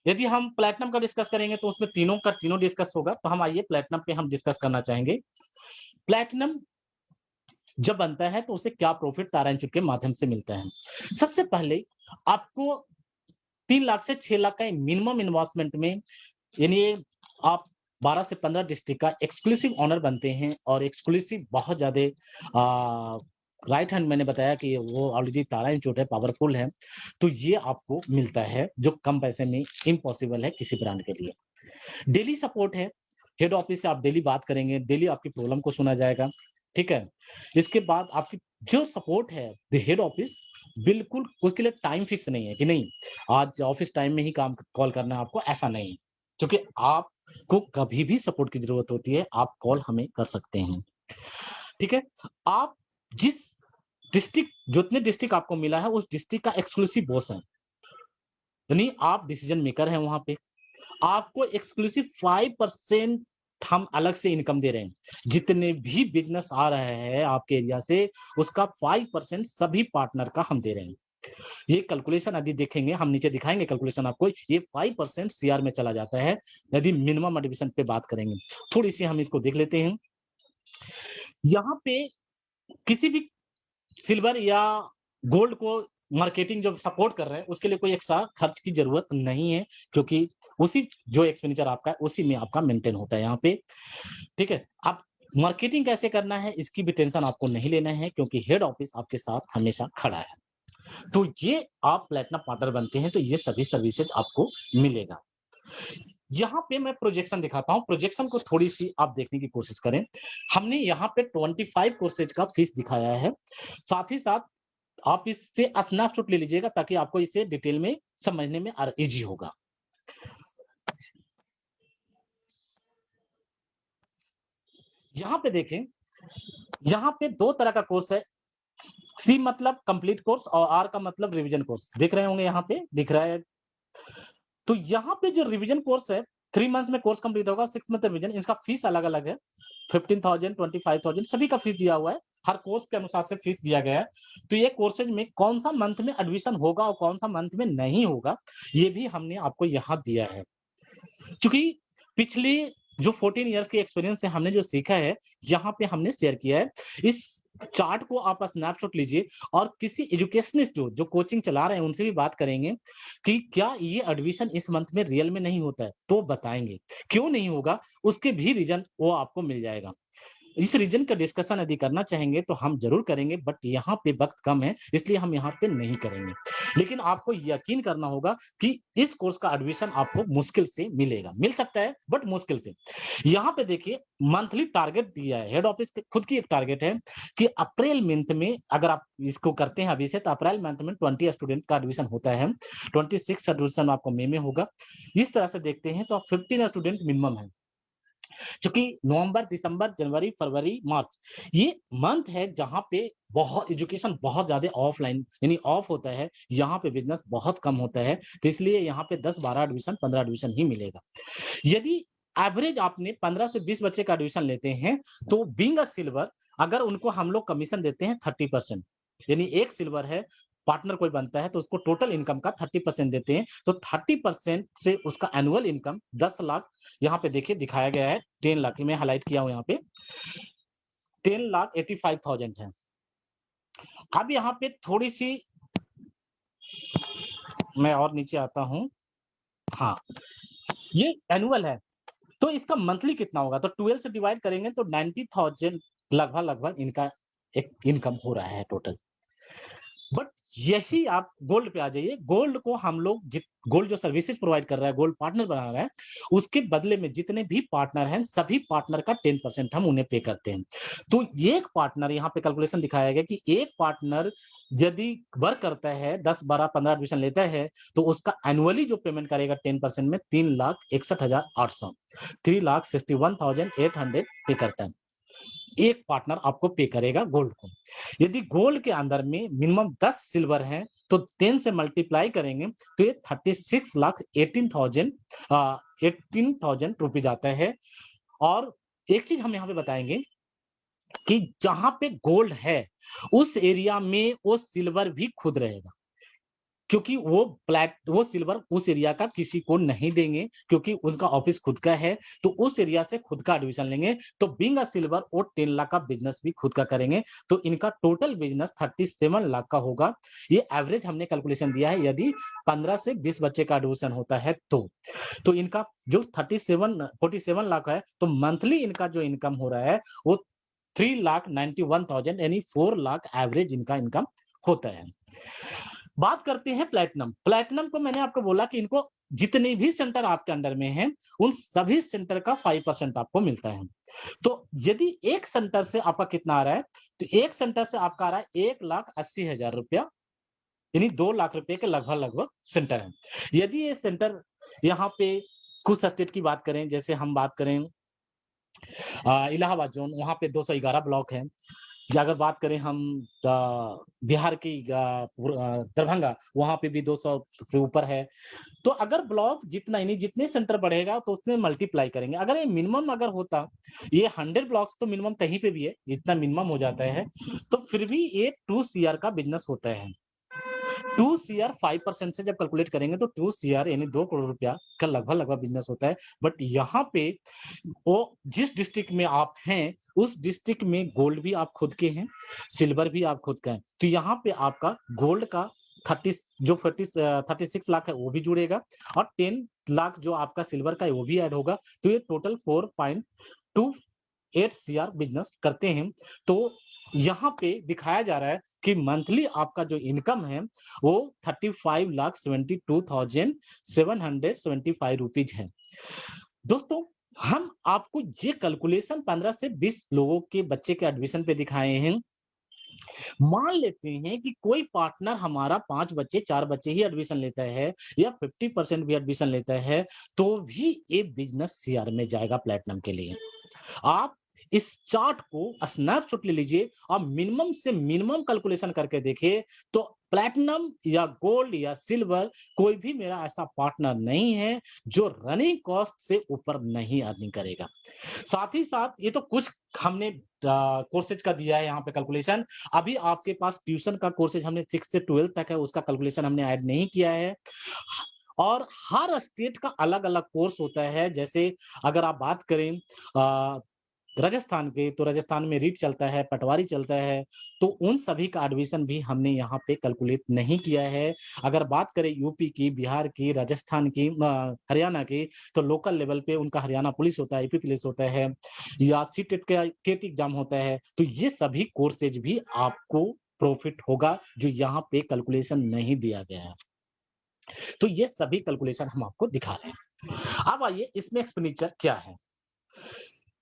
यदि हम प्लैटिनम का डिस्कस करेंगे तो उसमें तीनों का तीनों डिस्कस होगा, तो हम आइए प्लैटिनम पे हम डिस्कस करना चाहेंगे। प्लैटिनम जब बनता है तो उसे क्या प्रॉफिट तारांचुर के माध्यम से मिलता है। सबसे पहले आपको 3 लाख से 6 लाख का मिनिमम इन्वेस्टमेंट में, यानी आप 12 से 15 डिस्ट्रिक्ट का एक्सक्लूसिव ओनर बनते हैं और एक्सक्लूसिव बहुत ज़्यादा राइट हैंड, मैंने बताया कि वो ऑलरेडी तारा इंस्टीट्यूट है, पावरफुल है, तो ये आपको मिलता है जो कम पैसे में इम्पॉसिबल है किसी ब्रांड के लिए। डेली सपोर्ट है, हेड ऑफिस से आप डेली बात करेंगे, डेली आपकी प्रॉब्लम को सुना जाएगा, ठीक है? इसके बाद आपकी जो सपोर्ट है द हेड ऑफिस, बिल्कुल उसके लिए टाइम फिक्स नहीं है कि नहीं आज ऑफिस टाइम में ही काम कॉल करना है आपको, ऐसा नहीं है। क्योंकि आपको कभी भी सपोर्ट की ज़रूरत होती है, आप कॉल हमें कर सकते हैं, ठीक है? आप जिस डिस्ट्रिक्ट जितने डिस्ट्रिक्ट आपको मिला है, उस डिस्ट्रिक्ट का एक्सक्लूसिव बॉस हैं, यानी आप डिसीजन मेकर हैं वहाँ पे। आपको एक्सक्लूसिव 5% हम अलग से इनकम दे रहे हैं। जितने भी बिज़नेस आ रहे हैं आपके एरिया से, उसका 5% सभी पार्टनर का हम दे रहे हैं। ये कैलकुलेशन यदि देखेंगे, हम नीचे दिखाएँगे कैलकुलेशन आपको, ये 5% सीआर में चला जाता है, यदि मिनिमम एडमिशन पे बात करेंगे। थोड़ी-सी हम इसको देख लेते हैं। यहाँ पे किसी भी सिल्वर या गोल्ड को मार्केटिंग जो सपोर्ट कर रहे हैं, उसके लिए कोई एक्स्ट्रा खर्च की ज़रूरत नहीं है, क्योंकि उसी जो एक्सपेंडिचर आपका है, उसी में आपका मेंटेन होता है यहाँ पे, ठीक है? आप मार्केटिंग कैसे करना है, इसकी भी टेंशन आपको नहीं लेना है, क्योंकि हेड ऑफिस आपके साथ हमेशा खड़ा है। तो ये आप प्लैटिनम पार्टनर बनते हैं, तो ये सभी सर्विसेज़ आपको मिलेगा। यहाँ पे मैं प्रोजेक्शन दिखाता हूँ, प्रोजेक्शन को थोड़ी-सी आप देखने की कोशिश करें। हमने यहाँ पे 25 कोर्सेज़ का फीस दिखाया है। साथ ही साथ आप इससे स्नैपशॉट ले लीजिएगा, ताकि आपको इसे डिटेल में समझने में ईज़ी होगा। यहाँ पे देखें, यहाँ पे 2 तरह का कोर्स है। सी मतलब कंप्लीट कोर्स और आर का मतलब रिवीजन कोर्स। देख रहे होंगे यहाँ पे, दिख रहा है। तो यहाँ पे जो रिवीजन कोर्स है, 3 मंथ्स में कोर्स कंप्लीट होगा, 6 मंथ रिवीजन, इसका फीस अलग-अलग है। 15,000, 25,000 सभी का फीस दिया हुआ है। हर कोर्स के अनुसार से फीस दिया गया है। तो ये कोर्सेज में कौन-सा मंथ में एडमिशन होगा और कौन-सा मंथ में नहीं होगा, ये भी हमने आपको यहाँ दिया है। चूँकि पिछली जो 14 इयर्स के एक्सपीरियंस से हमने जो सीखा है, यहाँ पे हमने शेयर किया है। इस चार्ट को आप स्नैपशॉट लीजिए और किसी एजुकेशनिस्ट जो कोचिंग चला रहे हैं, उनसे भी बात करेंगे कि क्या ये एडमिशन इस मंथ में रियल में नहीं होता है? तो बताएँगे। क्यों नहीं होगा, उसके भी रीज़न वो आपको मिल जाएगा। इस रीजन का डिस्कशन यदि करना चाहेंगे तो हम ज़रूर करेंगे, बट यहाँ पे वक़्त कम है, इसलिए हम यहाँ पे नहीं करेंगे। लेकिन आपको यकीन करना होगा कि इस कोर्स का एडमिशन आपको मुश्किल से मिलेगा। मिल सकता है, बट मुश्किल से। यहाँ पे देखिए, मंथली टारगेट दिया है, हेड ऑफिस की खुद की एक टारगेट है कि अप्रैल मंथ में अगर आप इसको करते हैं अभी से, तो अप्रैल मंथ में 20 स्टूडेंट का एडमिशन होता है। 26 एडमिशन आपको मई में होगा। इस तरह से देखते हैं तो 15 स्टूडेंट मिनिमम है। क्योंकि नवंबर, दिसंबर, जनवरी, फरवरी, मार्च ये मंथ है जहाँ पे बहुत एजुकेशन बहुत ज़्यादा ऑफलाइन यानी ऑफ होता है, यहाँ पे बिज़नेस बहुत कम होता है, तो इसलिए यहाँ पे 10-12 एडमिशन, 15 एडमिशन ही मिलेगा। यदि एवरेज आपने 15 से 20 बच्चे का एडमिशन लेते हैं, तो बीइंग अ सिल्वर अगर उनको हम लोग कमीशन देते हैं 30%, यानी एक सिल्वर है, पार्टनर कोई बनता है तो उसको टोटल इनकम का 30% देते हैं, तो 30% से उसका एनुअल इनकम 10 लाख, यहाँ पे देखिए दिखाया गया है 10 लाख, मैं हाइलाइट किया हूँ यहाँ पे, 10,85,000 है। अब यहाँ पे थोड़ी-सी मैं और नीचे आता हूँ। हाँ, ये एनुअल है। तो इसका मंथली कितना होगा? तो 12 से डिवाइड करेंगे तो 90,000 लगभग-लगभग इनका एक इनकम हो रहा है टोटल। बट यही आप गोल्ड पे आ जाइए, गोल्ड को हम लोग गोल्ड जो सर्विसेज प्रोवाइड कर रहा है, गोल्ड पार्टनर बना रहा है, उसके बदले में जितने भी पार्टनर हैं, सभी पार्टनर का 10% हम उन्हें पे करते हैं। तो एक पार्टनर, यहाँ पे कैलकुलेशन दिखाया गया कि एक पार्टनर यदि वर्क करता है, 10, 12, 15 एडमिशन लेता है, तो उसका एनुअली जो पेमेंट करेगा 10% में 3,61,800, 3,61,800 पे करता है। एक पार्टनर आपको पे करेगा गोल्ड को। यदि गोल्ड के अंदर में मिनिमम 10 सिल्वर है तो 10 से मल्टीप्लाई करेंगे तो ये 36,18,000 रुपीज आता है। और एक चीज हम यहाँ पे बताएंगे कि जहां पे गोल्ड है उस एरिया में वो सिल्वर भी खुद रहेगा, क्योंकि वो सिल्वर उस एरिया का किसी को नहीं देंगे, क्योंकि उनका ऑफिस खुद का है, तो उस एरिया से खुद का एडमिशन लेंगे। तो बीइंग अ सिल्वर वो 10 लाख का बिजनेस भी खुद का करेंगे, तो इनका टोटल बिजनेस 37 लाख का होगा। ये एवरेज हमने कैलकुलेशन दिया है, यदि 15 से 20 बच्चे का एडमिशन होता है तो इनका जो 47 लाख है, तो मंथली इनका जो इनकम हो रहा है वो 3,91,000 यानी 4 लाख एवरेज इनका इनकम होता है। बात करते हैं प्लैटिनम। प्लैटिनम को मैंने आपको बोला कि इनको जितने भी सेंटर आपके अंडर में हैं, उन सभी सेंटर का 5% आपको मिलता है। तो यदि एक सेंटर से आपका कितना आ रहा है, तो एक सेंटर से आपका आ रहा है 1,80,000 रुपया, यानी 2 लाख रुपए के लगभग लगभग सेंटर है। यदि ये सेंटर यहाँ पे कुछ स्टेट की बात करें, जैसे हम बात करें इलाहाबाद जोन, वहां पे 211 ब्लॉक है। या अगर बात करें हम बिहार की दरभंगा, वहां पे भी 200 से ऊपर है। तो अगर ब्लॉक जितना यानी जितने सेंटर बढ़ेगा तो उतने मल्टीप्लाई करेंगे। अगर ये मिनिमम अगर होता, ये 100 ब्लॉक्स तो मिनिमम कहीं पे भी है, इतना मिनिमम हो जाता है, तो फिर भी ये 2 सीआर का बिजनेस होता है। 2 सीआर 5% से जब कैलकुलेट करेंगे तो 2 सीआर यानी 2 करोड़ रुपया का लगभग लगभग बिजनेस होता है। बट यहाँ पे वो जिस डिस्ट्रिक्ट में आप हैं, उस डिस्ट्रिक्ट में गोल्ड भी आप खुद के हैं, सिल्वर भी आप खुद का है, तो यहाँ पे आपका गोल्ड का 36 लाख है वो भी जुड़ेगा, और 10 लाख जो आपका सिल्वर का है वो भी ऐड होगा, तो ये टोटल 4.28 सीआर बिजनेस करते हैं। तो यहाँ पे दिखाया जा रहा है कि मंथली आपका जो इनकम है वो 35,72,775 रुपीज है। दोस्तों, हम आपको ये कैलकुलेशन 15 से 20 लोगों के बच्चे के एडमिशन पे दिखाए हैं। मान लेते हैं कि कोई पार्टनर हमारा 5 बच्चे 4 बच्चे ही एडमिशन लेता है, या 50% भी एडमिशन लेता है, तो भी ये बिजनेस सीआर में जाएगा प्लेटिनम के लिए। आप इस चार्ट को स्नैपशॉट ले लीजिए और मिनिमम से मिनिमम कैलकुलेशन करके देखिए, तो प्लैटिनम या गोल्ड या सिल्वर कोई भी मेरा ऐसा पार्टनर नहीं है जो रनिंग कॉस्ट से ऊपर नहीं अर्निंग करेगा। साथ ही साथ ये तो कुछ हमने कोर्सेज का दिया है यहाँ पे कैलकुलेशन। अभी आपके पास ट्यूशन का कोर्सेज हमने 6 से 12 तक है, उसका कैलकुलेशन हमने ऐड नहीं किया है। और हर स्टेट का अलग अलग कोर्स होता है। जैसे अगर आप बात करें राजस्थान के, तो राजस्थान में रीट चलता है, पटवारी चलता है, तो उन सभी का एडमिशन भी हमने यहाँ पे कैलकुलेट नहीं किया है। अगर बात करें यूपी की, बिहार की, राजस्थान की, हरियाणा की, तो लोकल लेवल पे उनका हरियाणा पुलिस होता है, यूपी पुलिस होता है, या सीटेट का टेट एग्जाम होता है, तो ये सभी कोर्सेज भी आपको प्रॉफिट होगा, जो यहाँ पे कैलकुलेशन नहीं दिया गया है। तो ये सभी कैलकुलेशन हम आपको दिखा रहे हैं। अब आइए इसमें एक्सपेंडिचर क्या है।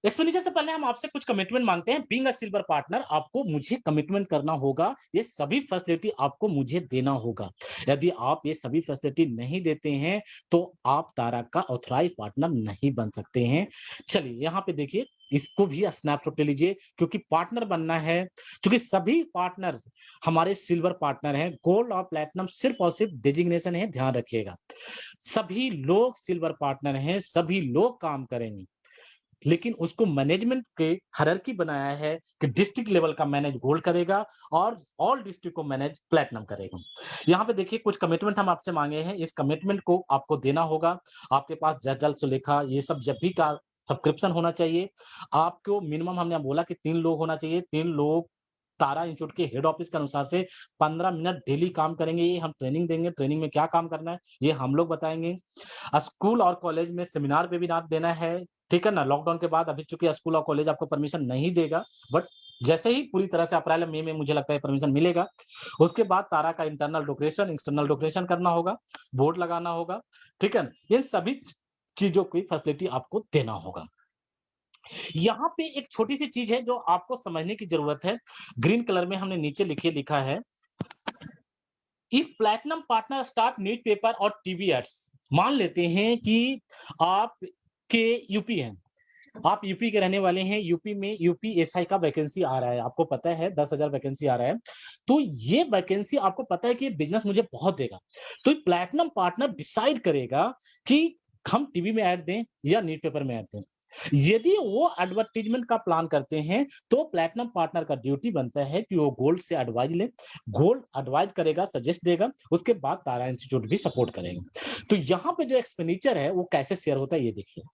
एक्सपेंडिचर से पहले हम आपसे कुछ कमिटमेंट मांगते हैं। बीइंग अ सिल्वर पार्टनर, आपको मुझे कमिटमेंट करना होगा, ये सभी फैसिलिटी आपको मुझे देना होगा। यदि आप ये सभी फैसिलिटी नहीं देते हैं तो आप तारा का ऑथराइज्ड पार्टनर नहीं बन सकते हैं। चलिए यहाँ पे देखिए, इसको भी स्नैपशॉट ले लीजिए, क्योंकि पार्टनर बनना है, क्योंकि सभी पार्टनर हमारे सिल्वर पार्टनर हैं। गोल्ड और प्लैटिनम सिर्फ और सिर्फ डेजिग्नेशन है, ध्यान रखिएगा। सभी लोग सिल्वर पार्टनर हैं, सभी लोग काम करेंगे, लेकिन उसको मैनेजमेंट के हायरार्की बनाया है कि डिस्ट्रिक्ट लेवल का मैनेज गोल्ड करेगा और ऑल डिस्ट्रिक्ट को मैनेज प्लैटिनम करेगा। यहाँ पे देखिए कुछ कमिटमेंट हम आपसे मांगे हैं, इस कमिटमेंट को आपको देना होगा। आपके पास जल सुलेखा ये सब जब भी का सब्सक्रिप्शन होना चाहिए। आपको मिनिमम हमने बोला कि 3 लोग होना चाहिए, 3 लोग तारा इंस्टीट्यूट के हेड ऑफिस के अनुसार से 15 मिनट डेली काम करेंगे। ये हम ट्रेनिंग देंगे, ट्रेनिंग में क्या काम करना है ये हम लोग बताएंगे। स्कूल और कॉलेज में सेमिनार वेबिनार देना है, ठीक है ना। लॉकडाउन के बाद अभी चूंकि स्कूल और कॉलेज आपको परमिशन नहीं देगा, बट जैसे ही पूरी तरह से अप्रैल मई में मुझे लगता है परमिशन मिलेगा, उसके बाद तारा का इंटरनल डेकोरेशन, एक्सटर्नल डेकोरेशन करना होगा, बोर्ड लगाना होगा, ठीक है? इन सभी चीज़ों की फैसिलिटी आपको देना होगा। यहाँ पे एक छोटी-सी चीज़ है जो आपको समझने की ज़रूरत है। ग्रीन कलर में हमने नीचे लिखा है, if platinum partner start neat paper और टीवी एड्स। मान लेते हैं कि आप के यूपी हैं, आप यूपी के रहने वाले हैं, यूपी में यूपीएसआई का वैकेंसी आ रहा है, आपको पता है 10,000 वैकेंसी आ रहा है। तो ये वैकेंसी आपको पता है कि ये बिज़नेस मुझे बहुत देगा। तो प्लैटिनम पार्टनर डिसाइड करेगा कि हम टीवी में ऐड दें या न्यूज़ पेपर में ऐड दें। यदि वो एडवर्टाइज़मेंट का प्लान करते हैं, तो प्लैटिनम पार्टनर का ड्यूटी बनता है कि वो गोल्ड से एडवाइस ले, गोल्ड एडवाइस करेगा, सजेस्ट देगा, उसके बाद तारा इंस्टीट्यूट भी सपोर्ट करेंगे। तो यहाँ पे जो एक्सपेंडिचर है, वो कैसे शेयर होता है, ये देखिए।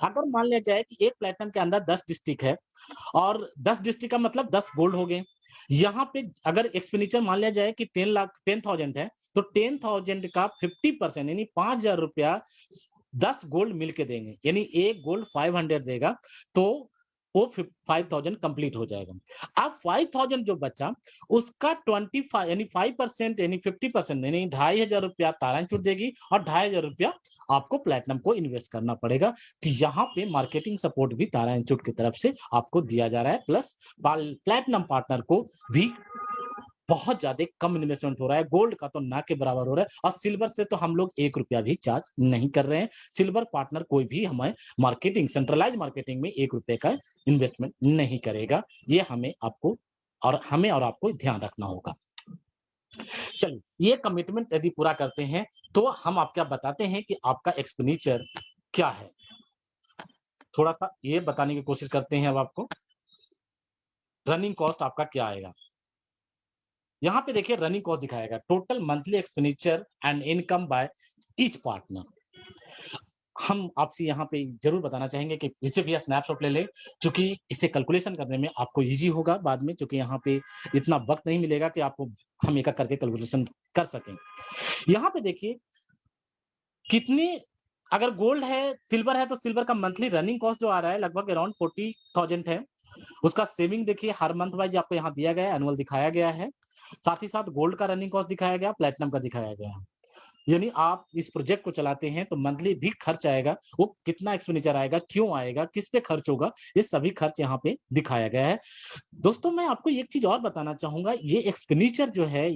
अगर मान लिया जाए कि एक प्लेटिनम के अंदर 10 डिस्ट्रिक्ट है और 10 डिस्ट्रिक्ट का मतलब 10 गोल्ड हो गए। यहाँ पे अगर एक्सपेंडिचर मान लिया जाए कि 10,000 है, तो 10,000 का 50% यानी ₹5,000 10 गोल्ड मिलके देंगे। यानी एक गोल्ड 500 देगा, तो वो 5,000 कंप्लीट हो जाएगा। अब 5,000 जो बचा, उसका 25 यानी 5% यानी 50% यानी ₹2,500 तारा इंस्टीट्यूट देगी और ₹2,500 आपको प्लेटिनम को इन्वेस्ट करना पड़ेगा। तो यहाँ पे मार्केटिंग सपोर्ट भी तारा इंस्टीट्यूट की तरफ से आपको दिया जा रहा है, प्लस प्लेटिनम पार्टनर को भी बहुत ज्यादा कम इन्वेस्टमेंट हो रहा है। गोल्ड का तो ना के बराबर हो रहा है और सिल्वर से तो हम लोग ₹1 भी चार्ज नहीं कर रहे हैं। सिल्वर पार्टनर कोई भी हमें मार्केटिंग, सेंट्रलाइज्ड मार्केटिंग में ₹1 का इन्वेस्टमेंट नहीं करेगा। ये हमें और आपको ध्यान रखना होगा। चलिए, ये कमिटमेंट यदि पूरा करते हैं, तो हम आपको बताते हैं कि आपका एक्सपेंडिचर क्या है। थोड़ा-सा ये बताने की कोशिश करते हैं अब आपको। रनिंग कॉस्ट आपका क्या आएगा? यहाँ पे देखिए रनिंग कॉस्ट दिखाएगा, total monthly expenditure and income by each partner. हम आपसे यहाँ पे ज़रूर बताना चाहेंगे कि इसे भी स्नैपशॉट ले लें, चूँकि इसे कैलकुलेशन करने में आपको ईज़ी होगा बाद में, चूँकि यहाँ पे इतना वक़्त नहीं मिलेगा कि आपको हम एक-एक करके कैलकुलेशन कर सकें। यहाँ पे देखिए कितनी, अगर गोल्ड है, सिल्वर है, तो सिल्वर का मंथली रनिंग कॉस्ट जो आ रहा है लगभग अराउंड 40,000 है। उसका सेविंग देखिए हर मंथ वाइज़ आपको यहाँ दिया गया है, एनुअल दिखाया गया है। साथ ही साथ गोल्ड का रनिंग कॉस्ट दिखाया गया, प्लैटिनम का दिखाया गया है। यानी आप इस प्रोजेक्ट को चलाते हैं तो मंथली भी खर्च आएगा, वो कितना एक्सपेंडिचर आएगा, क्यों आएगा, किस पे खर्च होगा, ये सभी खर्च यहाँ पे दिखाया गया है। दोस्तों मैं आपको एक चीज़ और बताना चाहूँगा, ये एक्सपेंडिचर जो है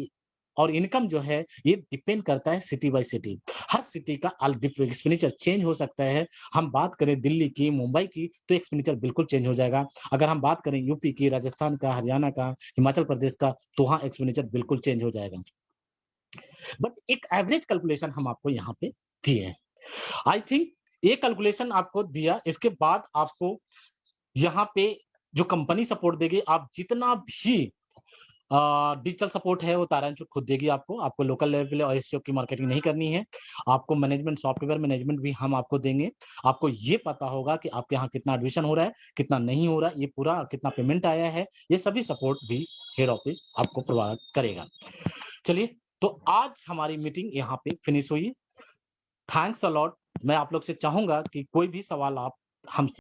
और इनकम जो है, ये डिपेंड करता है सिटी बाय सिटी। हर सिटी का एक्सपेंडिचर चेंज हो सकता है। हम बात करें दिल्ली की, मुंबई की, तो एक्सपेंडिचर बिल्कुल चेंज हो जाएगा। अगर हम बात करें यूपी की, राजस्थान का, हरियाणा का, हिमाचल प्रदेश का, तो वहाँ एक्सपेंडिचर बिल्कुल चेंज हो जाएगा। बट एक एवरेज कैलकुलेशन हम आपको यहाँ पे दिए हैं। आई थिंक ये कैलकुलेशन आपको दिया, इसके बाद आपको यहाँ पे जो कंपनी सपोर्ट देगी, आप जितना भी डिजिटल सपोर्ट है वो तारा इंस्टीट्यूट खुद देगी आपको। आपको लोकल लेवल पे और एसईओ की मार्केटिंग नहीं करनी है। आपको मैनेजमेंट, सॉफ्टवेयर मैनेजमेंट भी हम आपको देंगे। आपको ये पता होगा कि आपके यहाँ कितना एडमिशन हो रहा है, कितना नहीं हो रहा है, ये पूरा कितना पेमेंट आया है, ये सभी सपोर्ट भी हेड ऑफिस आपको प्रोवाइड करेगा। चलिए, तो आज हमारी मीटिंग यहाँ पे फिनिश हुई। Thanks a lot. मैं आप लोग से चाहूँगा कि कोई भी सवाल आप हमसे